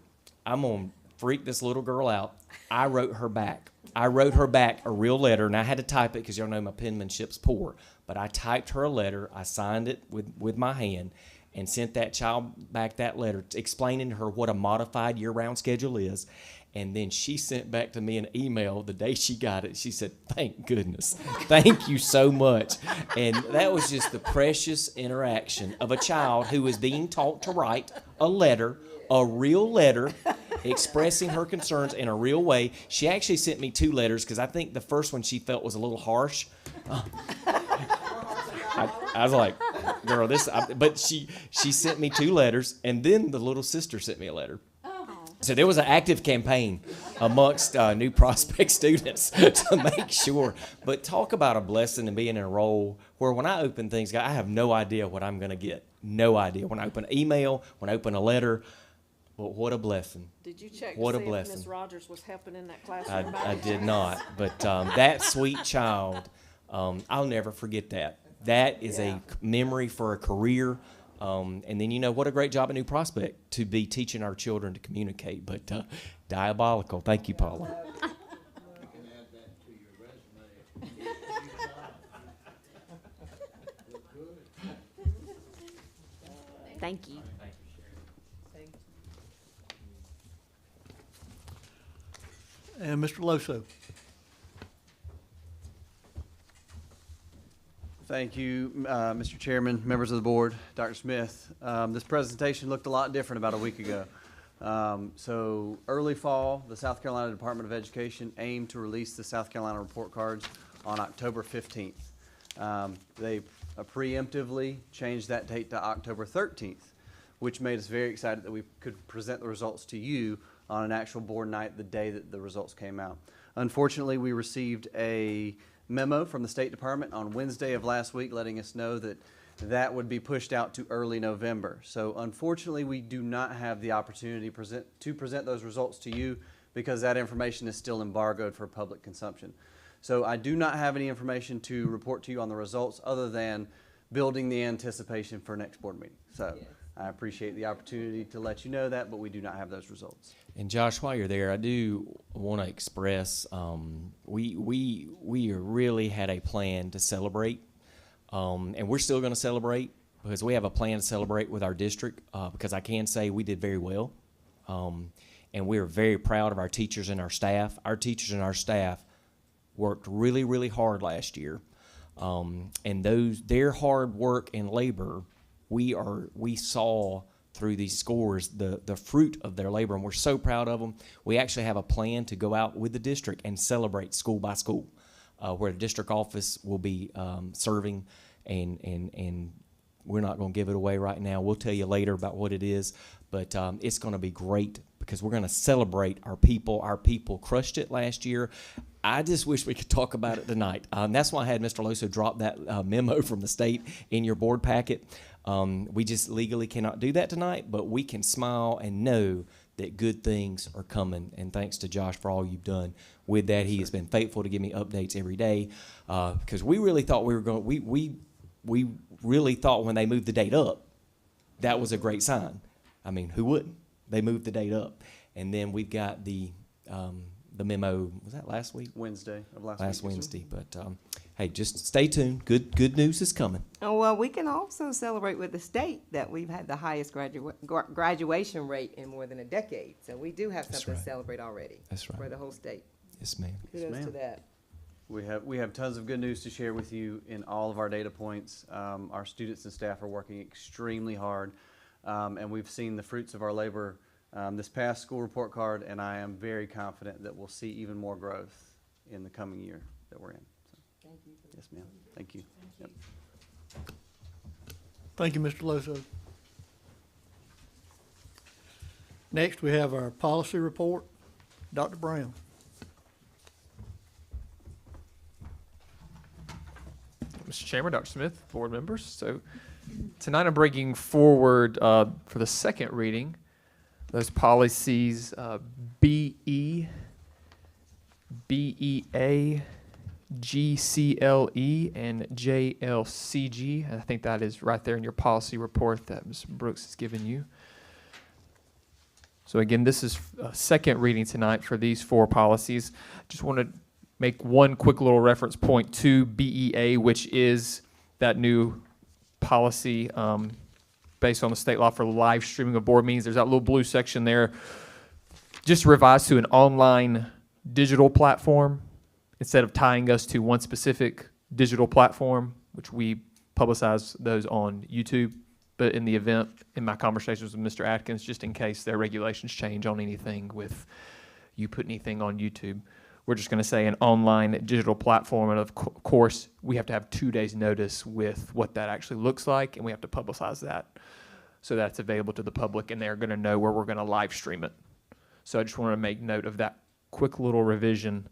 I'm going to freak this little girl out. I wrote her back a real letter, and I had to type it because y'all know my penmanship's poor. But I typed her a letter. I signed it with my hand and sent that child back that letter explaining to her what a modified year-round schedule is. And then she sent back to me an email the day she got it. She said, thank goodness. Thank you so much. And that was just the precious interaction of a child who was being taught to write a letter, a real letter, expressing her concerns in a real way. She actually sent me 2 letters because I think the first one she felt was a little harsh. I was like, girl, but she sent me 2 letters, and then the little sister sent me a letter. So there was an active campaign amongst New Prospect students to make sure. But talk about a blessing and being in a role where when I open things, I have no idea what I'm going to get. No idea. When I open an email, when I open a letter, well, what a blessing. Did you check What to a see if blessing. Ms. Rogers was helping in that classroom? I did not. But that sweet child, I'll never forget that. That is a memory for a career. And then, what a great job at New Prospect to be teaching our children to communicate. But diabolical. Thank you, Paula. Thank you. And Mr. Loso. Thank you, Mr. Chairman, members of the board, Dr. Smith. This presentation looked a lot different about a week ago. So early fall, the South Carolina Department of Education aimed to release the South Carolina report cards on October 15th. They preemptively changed that date to October 13th, which made us very excited that we could present the results to you on an actual board night the day that the results came out. Unfortunately, we received a memo from the State Department on Wednesday of last week letting us know that that would be pushed out to early November. So unfortunately, we do not have the opportunity to present those results to you because that information is still embargoed for public consumption. So I do not have any information to report to you on the results other than building the anticipation for next board meeting. So I appreciate the opportunity to let you know that, but we do not have those results. And Josh, while you're there, I do want to express we really had a plan to celebrate, and we're still going to celebrate because we have a plan to celebrate with our district because I can say we did very well, and we are very proud of our teachers and our staff. Our teachers and our staff worked really, really hard last year, and their hard work and labor, we saw through these scores the fruit of their labor, and we're so proud of them. We actually have a plan to go out with the district and celebrate school by school, where the district office will be serving, and we're not going to give it away right now. We'll tell you later about what it is, but it's going to be great because we're going to celebrate our people. Our people crushed it last year. I just wish we could talk about it tonight. That's why I had Mr. Loso drop that memo from the state in your board packet. We just legally cannot do that tonight, but we can smile and know that good things are coming. And thanks to Josh for all you've done with that. He has been faithful to give me updates every day, because we really thought we were going. We really thought when they moved the date up, that was a great sign. I mean, who wouldn't? They moved the date up, and then we've got the memo. Was that last week? Wednesday of last Last week. Wednesday. But hey, just stay tuned. Good news is coming. Oh, well, we can also celebrate with the state that we've had the highest graduation rate in more than a decade. So we do have That's something to right. celebrate already. That's right. For the whole state. Yes, ma'am. Kudos to ma'am. that. We have tons of good news to share with you in all of our data points. Our students and staff are working extremely hard, and we've seen the fruits of our labor this past school report card, and I am very confident that we'll see even more growth in the coming year that we're in. So, Thank you. yes, ma'am. Thank you. Yep. Thank you, Mr. Loso. Next, we have our policy report. Dr. Brown. Mr. Chairman, Dr. Smith, board members. So tonight I'm bringing forward for the second reading those policies BE, BEA, GCLE, and JLCG. And I think that is right there in your policy report that Ms. Brooks has given you. So again, this is a second reading tonight for these four policies. Just want to make one quick little reference point to BEA, which is that new policy based on the state law for live streaming of board meetings. There's that little blue section there, just revised to an online digital platform instead of tying us to one specific digital platform, which we publicize those on YouTube. But in the event, in my conversations with Mr. Atkins, just in case their regulations change on anything with you put anything on YouTube, we're just going to say an online digital platform. And of course, we have to have 2 days notice with what that actually looks like, and we have to publicize that so that's available to the public, and they're going to know where we're going to live stream it. So I just want to make note of that quick little revision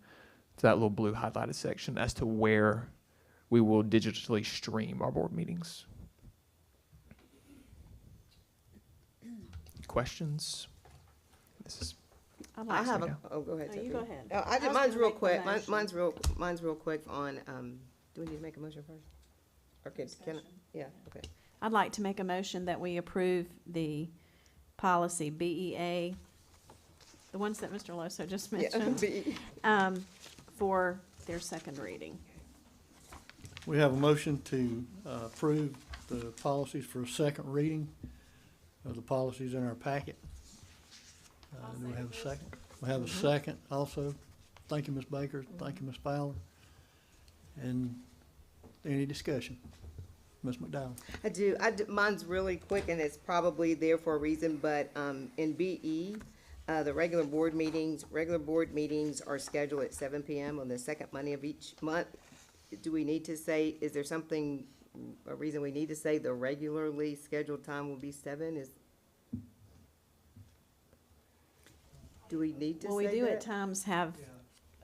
to that little blue highlighted section as to where we will digitally stream our board meetings. Questions? This is I have a, oh, go ahead. No, you Tiffany. go ahead. No, I was mine's gonna real make the quick. motion. Mine's real quick on, do we need to make a motion first? Okay, can I, yeah, okay. I'd like to make a motion that we approve the policy BEA, the ones that Mr. Loso just Yeah, mentioned, BE. for their second reading. We have a motion to approve the policies for a second reading of the policies in our packet. Do we have a second? We have a second also. Thank you, Ms. Baker. Thank you, Ms. Fowler. And any discussion? Ms. McDowell? I do, mine's really quick, and it's probably there for a reason, but, in BE, the regular board meetings are scheduled at 7 PM on the second Monday of each month. Do we need to say, is there something, a reason we need to say the regularly scheduled time will be 7? Do we need to say that? Well, we do at times have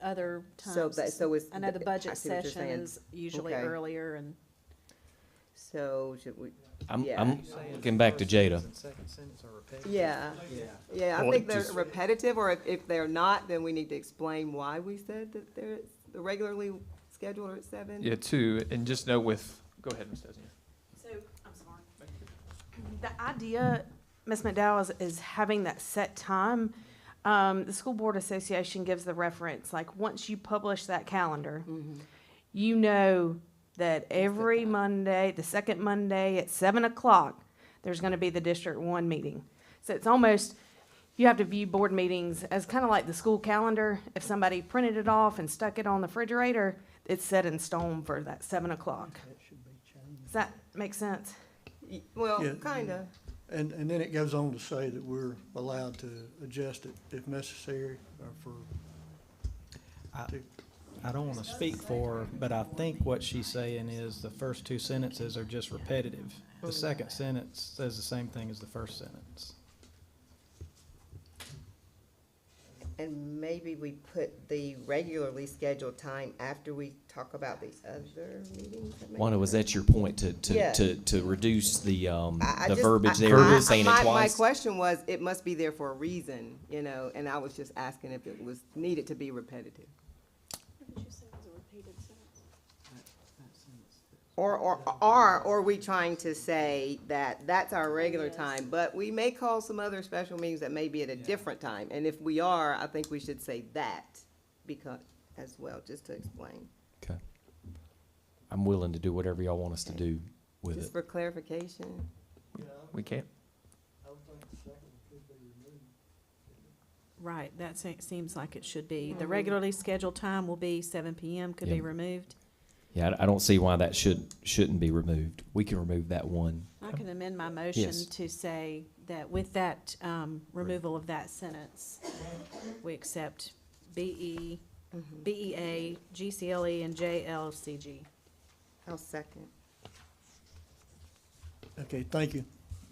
other So times. so it's. I know the I budget see what you're session saying. is usually Okay. earlier and. So should we, I'm Yeah. looking back to Jada. yeah, yeah, I Well, think they're just- repetitive, or if they're not, then we need to explain why we said that they're regularly scheduled at 7. Yeah, too, and just know with, go ahead, Ms. Desmond. So, I'm sorry. The idea, Ms. McDowell, is having that set time. The School Board Association gives the reference, like, once you publish that calendar, you know that every Monday, the second Monday at 7 o'clock, there's gonna be the District 1 meeting. So it's almost, you have to view board meetings as kind of like the school calendar. If somebody printed it off and stuck it on the refrigerator, it's set in stone for that 7 o'clock. Does that make sense? Well, Yeah. kinda. And then it goes on to say that we're allowed to adjust it if necessary or I don't want to speak for her, but I think what she's saying is the first two sentences are just repetitive. The second sentence says the same thing as the first sentence. And maybe we put the regularly scheduled time after we talk about the other meetings? That may Wanda, be was better. that your point Yeah. to reduce the I the just- verbiage I- there, I- saying it my twice? question was, it must be there for a reason, you know, and I was just asking if it was needed to be repetitive. Or are we trying to say that that's our regular time, but we may call some other special meetings that may be at a different time? And if we are, I think we should say that, because, as well, just to explain. Okay. I'm willing to do whatever y'all want us to do with Just it. for clarification. We can't. Right, that seems like it should be. The regularly scheduled time will be 7 PM, could be Yeah. removed. Yeah, I don't see why that shouldn't be removed. We can remove that one. I can amend my motion Yes. to say that with that removal of that sentence, we accept BE, BEA, GCLE, and JLCG. I'll second. Okay, thank you.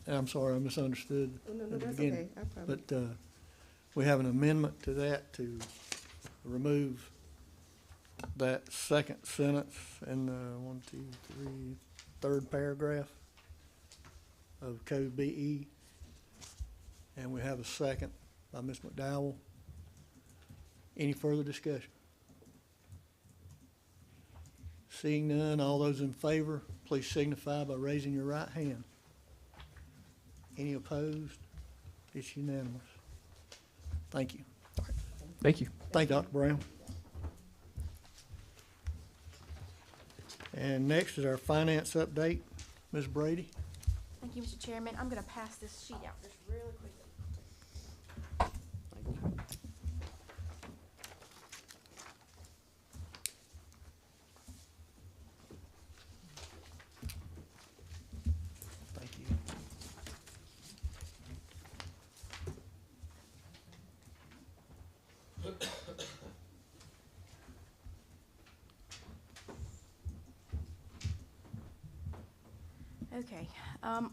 And I'm sorry, I misunderstood Oh, no, at no, the that's beginning. okay, I promise. But we have an amendment to that to remove that second sentence in the third paragraph of Code BE. And we have a second by Ms. McDowell. Any further discussion? Seeing none, all those in favor, please signify by raising your right hand. Any opposed? It's unanimous. Thank you. Thank you. Thank you, Dr. Brown. And next is our finance update. Ms. Brady? Thank you, Mr. Chairman. I'm gonna pass this sheet out just really quickly. Thank you. Okay,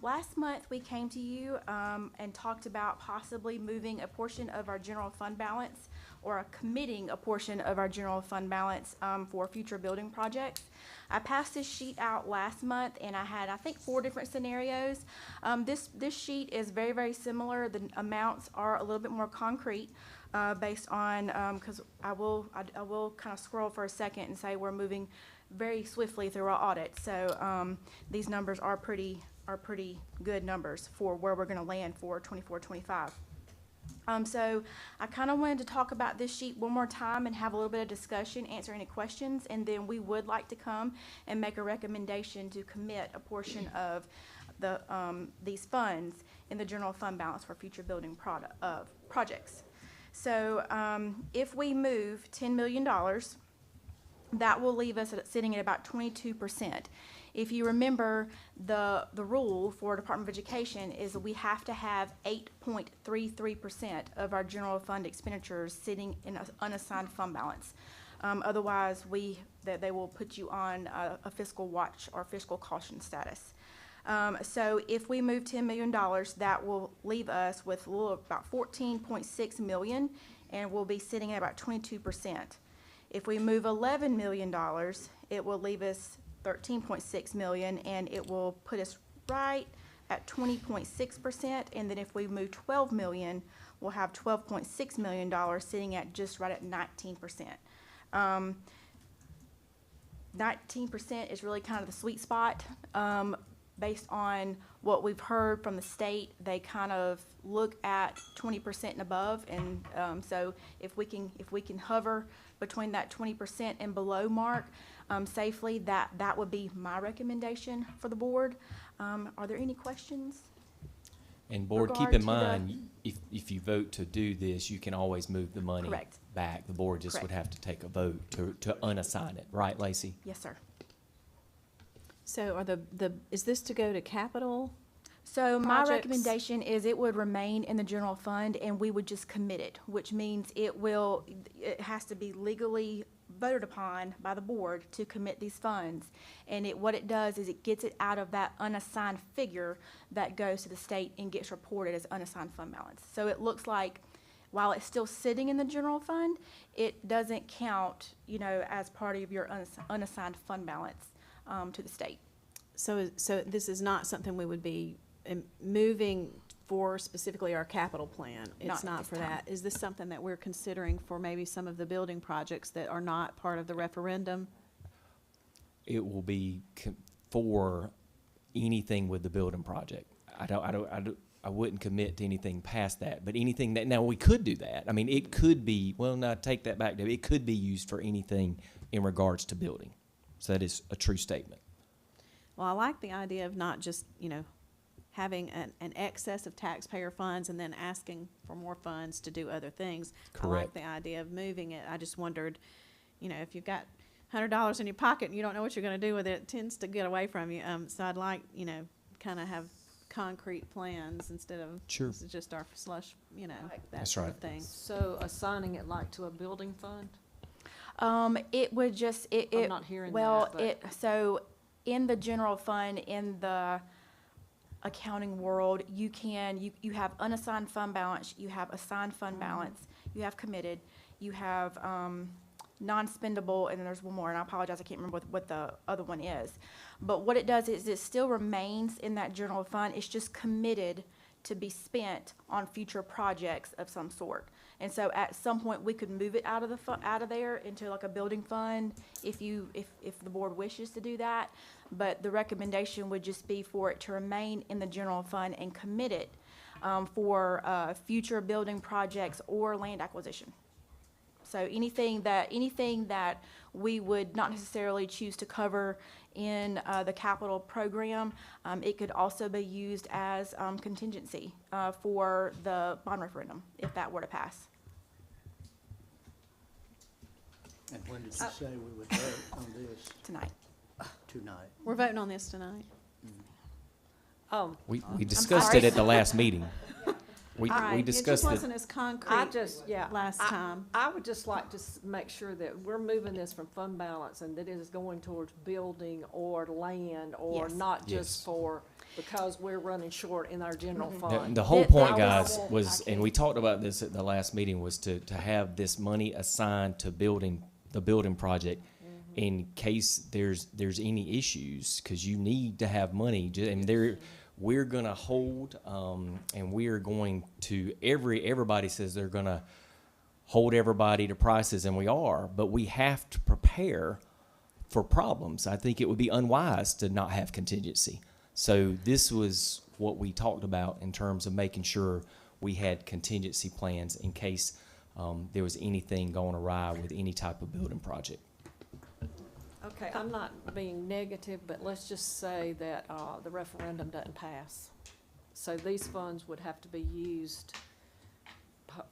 last month we came to you, and talked about possibly moving a portion of our general fund balance or committing a portion of our general fund balance, for future building projects. I passed this sheet out last month and I had, I think, 4 different scenarios. This sheet is very, very similar. The amounts are a little bit more concrete, based on, cause I will kind of scroll for a second and say we're moving very swiftly through our audit. So, these numbers are pretty good numbers for where we're gonna land for 24-25. So I kind of wanted to talk about this sheet one more time and have a little bit of discussion, answer any questions, and then we would like to come and make a recommendation to commit a portion of the, these funds in the general fund balance for future building projects. So, if we move $10 million, that will leave us sitting at about 22%. If you remember, the rule for Department of Education is that we have to have 8.33% of our general fund expenditures sitting in an unassigned fund balance. Otherwise, they will put you on a fiscal watch or fiscal caution status. So if we move $10 million, that will leave us with a little about 14.6 million, and we'll be sitting at about 22%. If we move $11 million, it will leave us 13.6 million, and it will put us right at 20.6%. And then if we move 12 million, we'll have $12.6 million sitting at just right at 19%. 19% is really kind of the sweet spot. Based on what we've heard from the state, they kind of look at 20% and above, and so if we can hover between that 20% and below mark safely, that would be my recommendation for the board. Are there any questions? And board, keep regard in to the- mind, if you vote to do this, you can always move the money Correct. back. The board just would Correct. have to take a vote to unassign it, right, Lacey? Yes, sir. So are is this to go to capital? So my projects? recommendation is it would remain in the general fund and we would just commit it, which means it has to be legally voted upon by the board to commit these funds. And what it does is it gets it out of that unassigned figure that goes to the state and gets reported as unassigned fund balance. So it looks like while it's still sitting in the general fund, it doesn't count, you know, as part of your unassigned fund balance, to the state. So this is not something we would be moving for specifically our capital plan? Not It's at not this for time. that. Is this something that we're considering for maybe some of the building projects that are not part of the referendum? It will be for anything with the building project. I wouldn't commit to anything past that, but anything that, now we could do that. I mean, it could be, well, no, take that back, Debbie. It could be used for anything in regards to building. So that is a true statement. Well, I like the idea of not just, you know, having an excess of taxpayer funds and then asking for more funds to do other things. I like Correct. the idea of moving it. I just wondered, you know, if you've got $100 in your pocket and you don't know what you're gonna do with it, it tends to get away from you. So I'd like, you know, kind of have concrete plans instead of Sure. this is just our slush, you know, that That's sort right. of thing. So assigning it like to a building fund? It would just, I'm not hearing well, that, but- so in the general fund, in the accounting world, you have unassigned fund balance, you have assigned fund balance, you have committed, you have, non-spendable, and then there's one more, and I apologize, I can't remember what the other one is. But what it does is it still remains in that general fund, it's just committed to be spent on future projects of some sort. And so at some point, we could move it out of there into like a building fund if the board wishes to do that. But the recommendation would just be for it to remain in the general fund and committed for future building projects or land acquisition. So anything that we would not necessarily choose to cover in the capital program, it could also be used as contingency for the bond referendum, if that were to pass. And when did you say we would vote on this? Tonight. Tonight. We're voting on this tonight. We discussed it at the last meeting. We Right. discussed It just it. wasn't as I concrete just, yeah. last time. I would just like to make sure that we're moving this from fund balance and that it is going towards building or land or Yes. not Yes. just for, because we're running short in our general The, fund. the whole It- point, I guys, won't- was, I and we talked about this at the last meeting, was to have this money assigned to the building project in case there's any issues, because you need to have money, and we're gonna hold, and we are going to, everybody says they're gonna hold everybody to prices, and we are, but we have to prepare for problems. I think it would be unwise to not have contingency. So this was what we talked about in terms of making sure we had contingency plans in case there was anything going awry with any type of building project. Okay, I'm not being negative, but let's just say that the referendum doesn't pass. So these funds would have to be used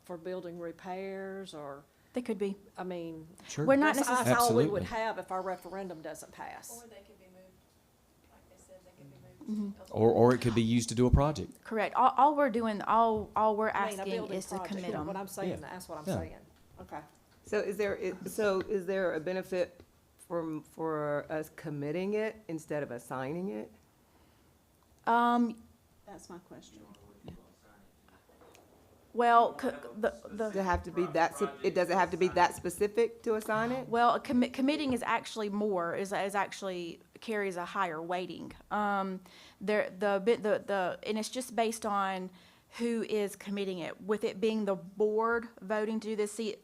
for building repairs or, They could be. I mean. Sure. We're not That's necessarily. all we would Absolutely. have if our referendum doesn't pass. they could be moved, like they said, they could be moved. Or it could be used to do a project. Correct. All we're doing, all we're I mean, a asking building is to project, commit you know them. what I'm saying, Yeah. that's what I'm Yeah. saying. Okay. So is there a benefit for us committing it instead of assigning it? That's my question. Well, Does it have to be it doesn't have to be that specific to assign it? well, committing is actually more, is actually carries a higher weighting. And it's just based on who is committing it. With it being the board voting to do this, see,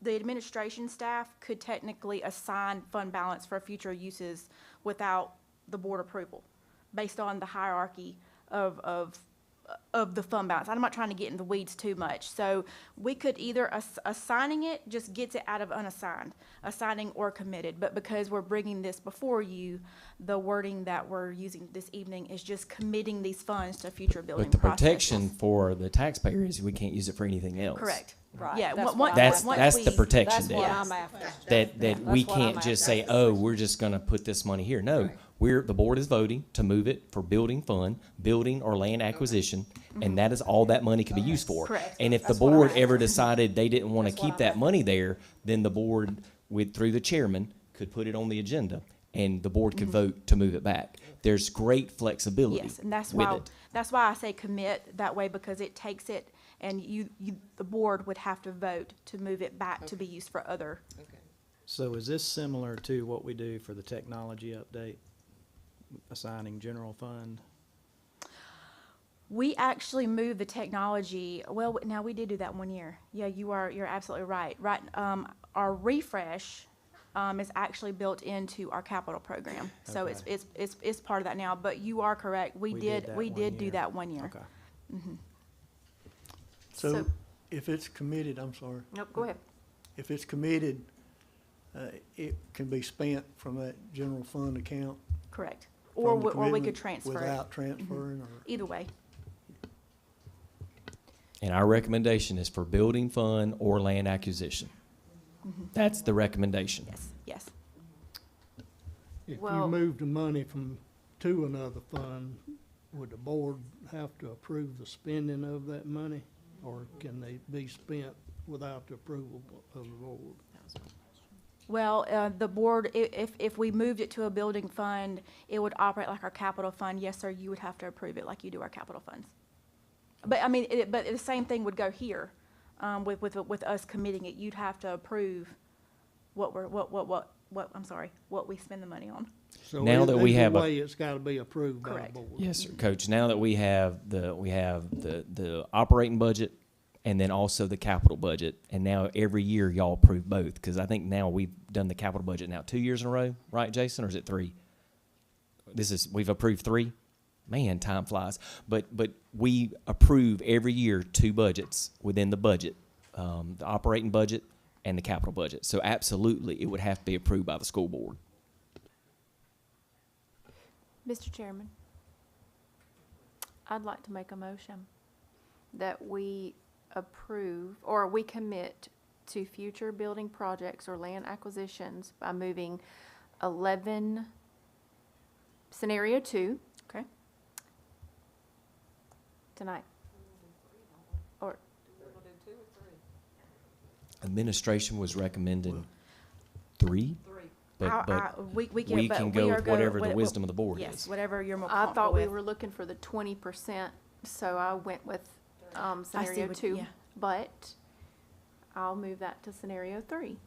the administration staff could technically assign fund balance for future uses without the board approval, based on the hierarchy of the fund balance. I'm not trying to get in the weeds too much. So we could either, assigning it just gets it out of unassigned, assigning or committed. But because we're bringing this before you, the wording that we're using this evening is just committing these funds to future building But the processes. protection for the taxpayer is we can't use it for anything else. Correct. Right. Yeah, That's once- what That's once the we- protection That's what there. I'm after. That we That's what I'm can't just after. say, oh, we're just gonna put this money here. No, the board is voting to move it for building fund, building or land acquisition, and that is all that money can be used for. Correct. And if the That's what I'm board after. ever decided they didn't wanna That's what keep I'm that after. money there, then the board through the chairman, could put it on the agenda and the board could vote to move it back. There's great flexibility Yes, and that's with why, it. that's why I say commit that way, because it takes it and the board would have to vote to move it back to be used for other. Okay. So is this similar to what we do for the technology update, assigning general fund? We actually moved the technology, well, now we did do that 1 year. Yeah, you're absolutely right. Right, our refresh, is actually built into our capital program. So Okay. it's part of that now, but you are correct. We did that 1 do year. that 1 year. Okay. So if it's committed, I'm sorry, Nope, go ahead. if it's committed, it can be spent from that general fund account? Correct. Or from the we commitment could transfer it. Without transferring, or? Either way. And our recommendation is for building fund or land acquisition. That's the recommendation. Yes, yes. If you Well- move the money to another fund, would the board have to approve the spending of that money? Or can they be spent without the approval of the board? Well, the board, if we moved it to a building fund, it would operate like our capital fund. Yes, sir, you would have to approve it like you do our capital funds. But, I mean, but the same thing would go here, with us committing it. You'd have to approve what we spend the money on. So Now that we either have a- way, it's gotta be approved by the Correct. board. Yes, sir, Coach. Now that we have the operating budget and then also the capital budget, and now every year y'all approve both, because I think now we've done the capital budget now 2 years in a row, right, Jason, or is it 3? We've approved 3? Man, time flies. But we approve every year 2 budgets within the budget, the operating budget and the capital budget. So absolutely, it would have to be approved by the school board. Mr. Chairman, I'd like to make a motion that we approve, or we commit to future building projects or land acquisitions by moving 11, scenario 2. Okay. Tonight. Or, Administration was recommending 3? But We we but can go are with whatever the what- wisdom of the board Yes, is. whatever you're more I comfortable thought we with. were looking for the 20%, so I went with, I see scenario what- 2. yeah. But I'll move that to scenario 3.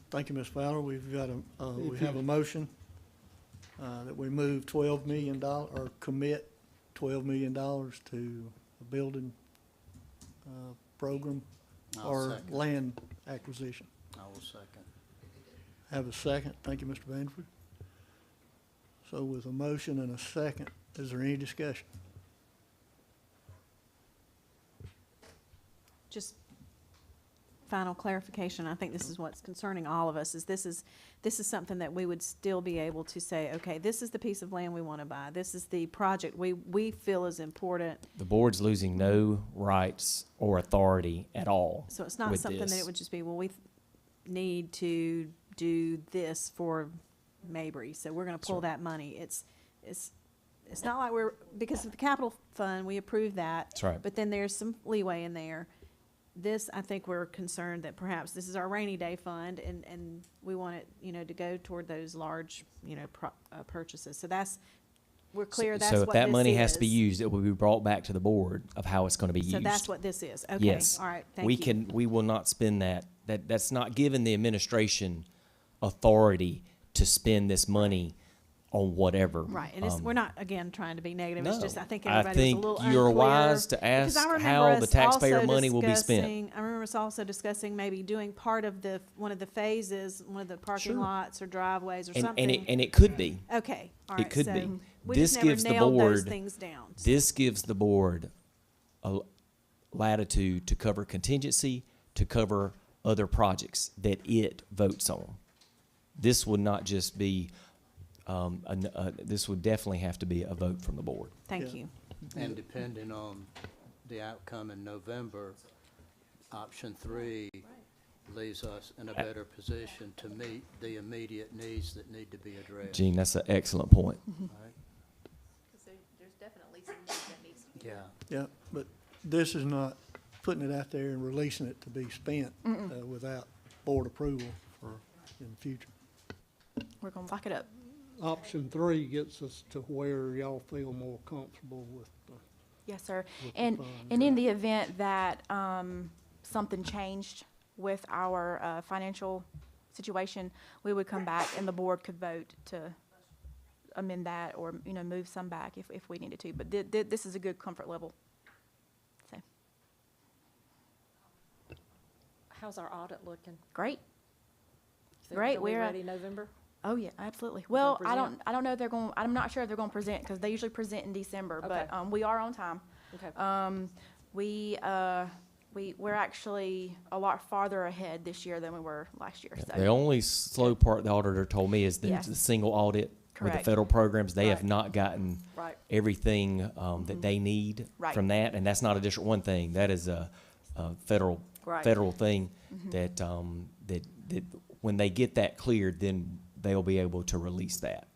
Thank you, Ms. Fowler. We've got we have a motion that we move $12 million, or commit $12 million to a building program I'll or second. land acquisition. I will second. Have a second. Thank you, Mr. Vanford. So with a motion and a second, is there any discussion? Just final clarification, I think this is what's concerning all of us, is this is something that we would still be able to say, okay, this is the piece of land we want to buy. This is the project we feel is important. The board's losing no rights or authority at all. So it's not with something that this. it would just be, well, we need to do this for Mabry, so we're gonna pull that money. It's not like because of the capital fund, we approved that. That's right. But then there's some leeway in there. This, I think we're concerned that perhaps this is our rainy day fund, and we want it, to go toward those large, purchases. So we're clear that's So what if that this money has to be is. used, it will be brought back to the board of how it's gonna be used. So that's what this is. Okay, Yes. all right, thank you. We will not spend that. That's not giving the administration authority to spend this money on whatever. Right, and we're not, again, trying to be negative, it's No. just, I think I everybody was a think little unclear. you're wise to because I ask remember how the us taxpayer also money will be spent. discussing- I remember us also discussing maybe doing part of one of the phases, one of the parking Sure. lots or driveways or And something. it could be. Okay, all It right, could so be. we This just never gives the nailed those board- things down. This gives the board a latitude to cover contingency, to cover other projects that it votes on. This would not just be, this would definitely have to be a vote from the board. Thank Yeah. you. And depending on the outcome in November, option 3 leaves us in a better position to meet the immediate needs that need to be addressed. Gene, that's an excellent point. All right? there's definitely some that needs to be. Yeah. Yeah, but this is not putting it out there and releasing it to be spent without board approval in the future. We're gonna lock it up. Option 3 gets us to where y'all feel more comfortable with Yes, sir. with the And, funds, and in right? the event that, something changed with our, financial situation, we would come back and the board could vote to amend that or, move some back if we needed to. But this is a good comfort level. So, How's our audit looking? great. Think Great, they'll be we're, ready November? Oh, yeah, absolutely. They'll Well, present? I don't know if they're going, I'm not sure if they're going to present because they usually present in December, but, Okay. we are on time. Okay. We're actually a lot farther ahead this year than we were last year, so. The only slow part the auditor told me is Yes. the single audit with the Correct. federal programs. They have Right. not gotten Right. everything that they need Right. from that, and that's not a District 1 thing. That is a federal Right. federal thing that that when they get that cleared, then they'll be able to release that.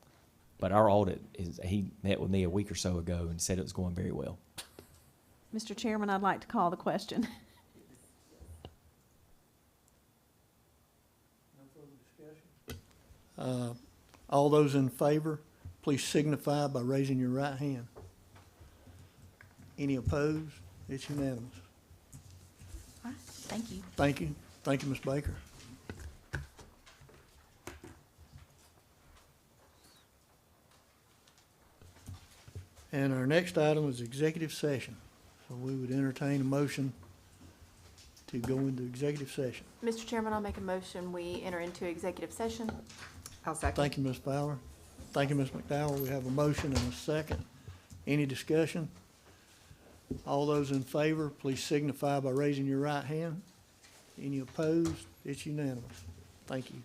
But our audit is, he met with me a week or so ago and said it was going very well. Mr. Chairman, I'd like to call the question. All those in favor, please signify by raising your right hand. Any opposed? It's unanimous. All right, thank you. Thank you. Thank you, Ms. Baker. And our next item is executive session. So we would entertain a motion to go into executive session. Mr. Chairman, I'll make a motion, we enter into executive session. I'll second. Thank you, Ms. Fowler. Thank you, Ms. McDowell. We have a motion and a second. Any discussion? All those in favor, please signify by raising your right hand. Any opposed? It's unanimous. Thank you.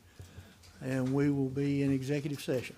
And we will be in executive session.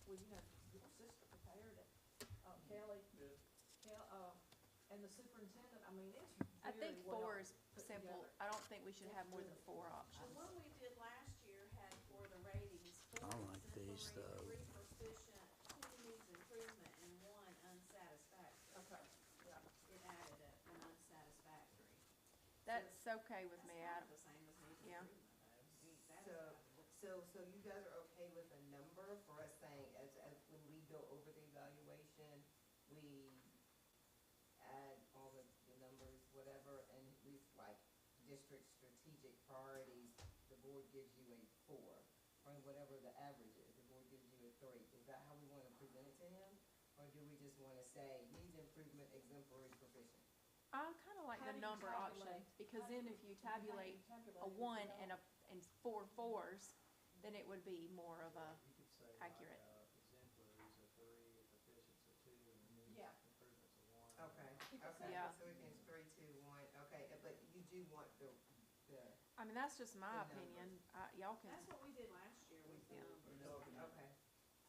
we have your sister prepared it, Kelly. And the superintendent, I mean, it's I think very well 4 is put simple. together. I don't think we should have more than 4 The options. one we did last year had for the ratings, 4 I like these, though. 3 proficient, 2 needs improvement, and 1 unsatisfactory. Okay, yeah. It added an unsatisfactory. That's okay with me. I It's kind of the same as needs Yeah. improvement, though. Needs So, satisfactory. so you guys are okay with a number for us saying, as when we go over the evaluation, we add all the numbers, whatever, and we, like, district strategic priorities, the board gives you a 4, or whatever the average is, the board gives you a 3. Is that how we want to present it to him? Or do we just want to say, needs improvement, exemplary, proficient? I kind of like How the do you number option, tabulate? because How then do if you how do you tabulate tabulate a it if you 1 don't? and 4 4s, then it would be more of a You could say accurate. exemplaries a 3, proficient's a 2, and needs Yeah. improvements a 1. Okay, Keep it okay, Yeah. so it means 3, 2, 1, okay, but you do want the, I mean, that's just my The opinion. Y'all can, That's what we did last year with the Yeah. numbers. okay,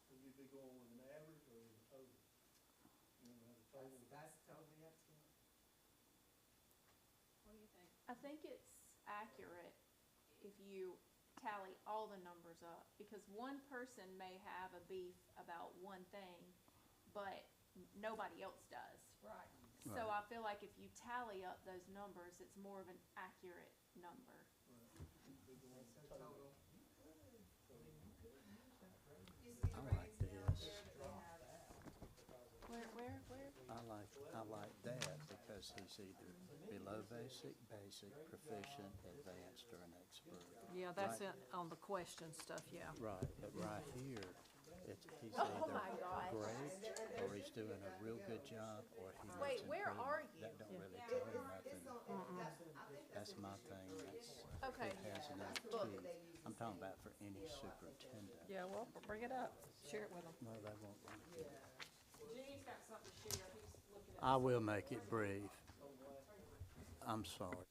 Will you be going with an average or with a total? You wanna have a total? that's totally up to you. What do you think? I think it's accurate if you tally all the numbers up, because one person may have a beef about one thing, but nobody else does. Right. So I feel like if you tally up those numbers, it's more of an accurate number. So total. I like this. Where? I like that because he's either below basic, proficient, advanced, or an expert. Yeah, that's Right. it on the question stuff, yeah. Right, but right here, he's Oh my either gosh. great, or he's doing a real good job, or he needs Wait, where improvement. are you? That don't really tell you nothing. That's my thing, Okay. it has no teeth. I'm talking about for any superintendent. Yeah, well, bring it up, share it with them. No, they won't like it. Genie's got something to share, he's looking at. I will make it brief. I'm sorry.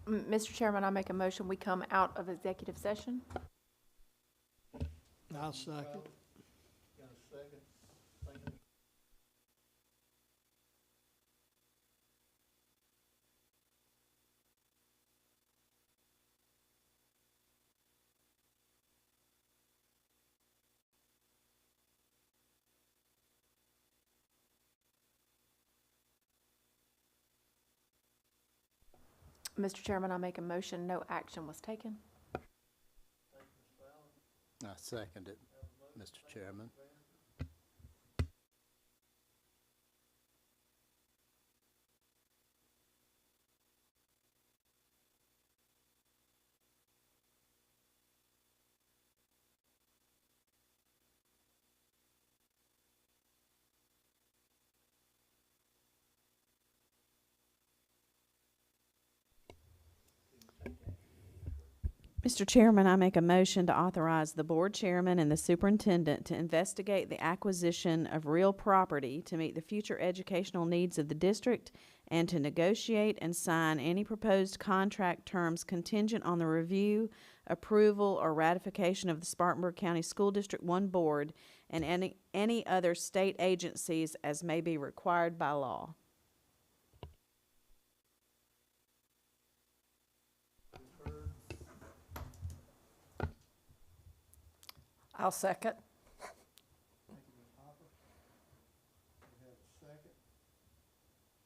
Mr. Chairman, I make a motion, we come out of executive session. I'll second. Got a second? Thank you. Mr. Chairman, I make a motion, no action was taken. I second it, Mr. Chairman. Mr. Chairman, I make a motion to authorize the board chairman and the superintendent to investigate the acquisition of real property to meet the future educational needs of the district and to negotiate and sign any proposed contract terms contingent on the review, approval, or ratification of the Spartanburg County School District 1 Board and any other state agencies as may be required by law. I'll second. Thank you, Ms. Hopper. We have a second.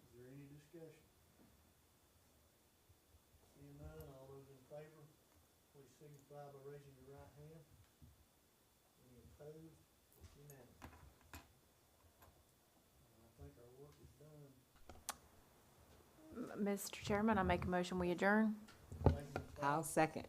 Is there any discussion? Seeing none, all those in favor, please signify by raising your right hand. Any opposed? It's unanimous. I think our work is done. Mr. Chairman, I make a motion, we adjourn. Thank you, Ms. Fowler. I'll second.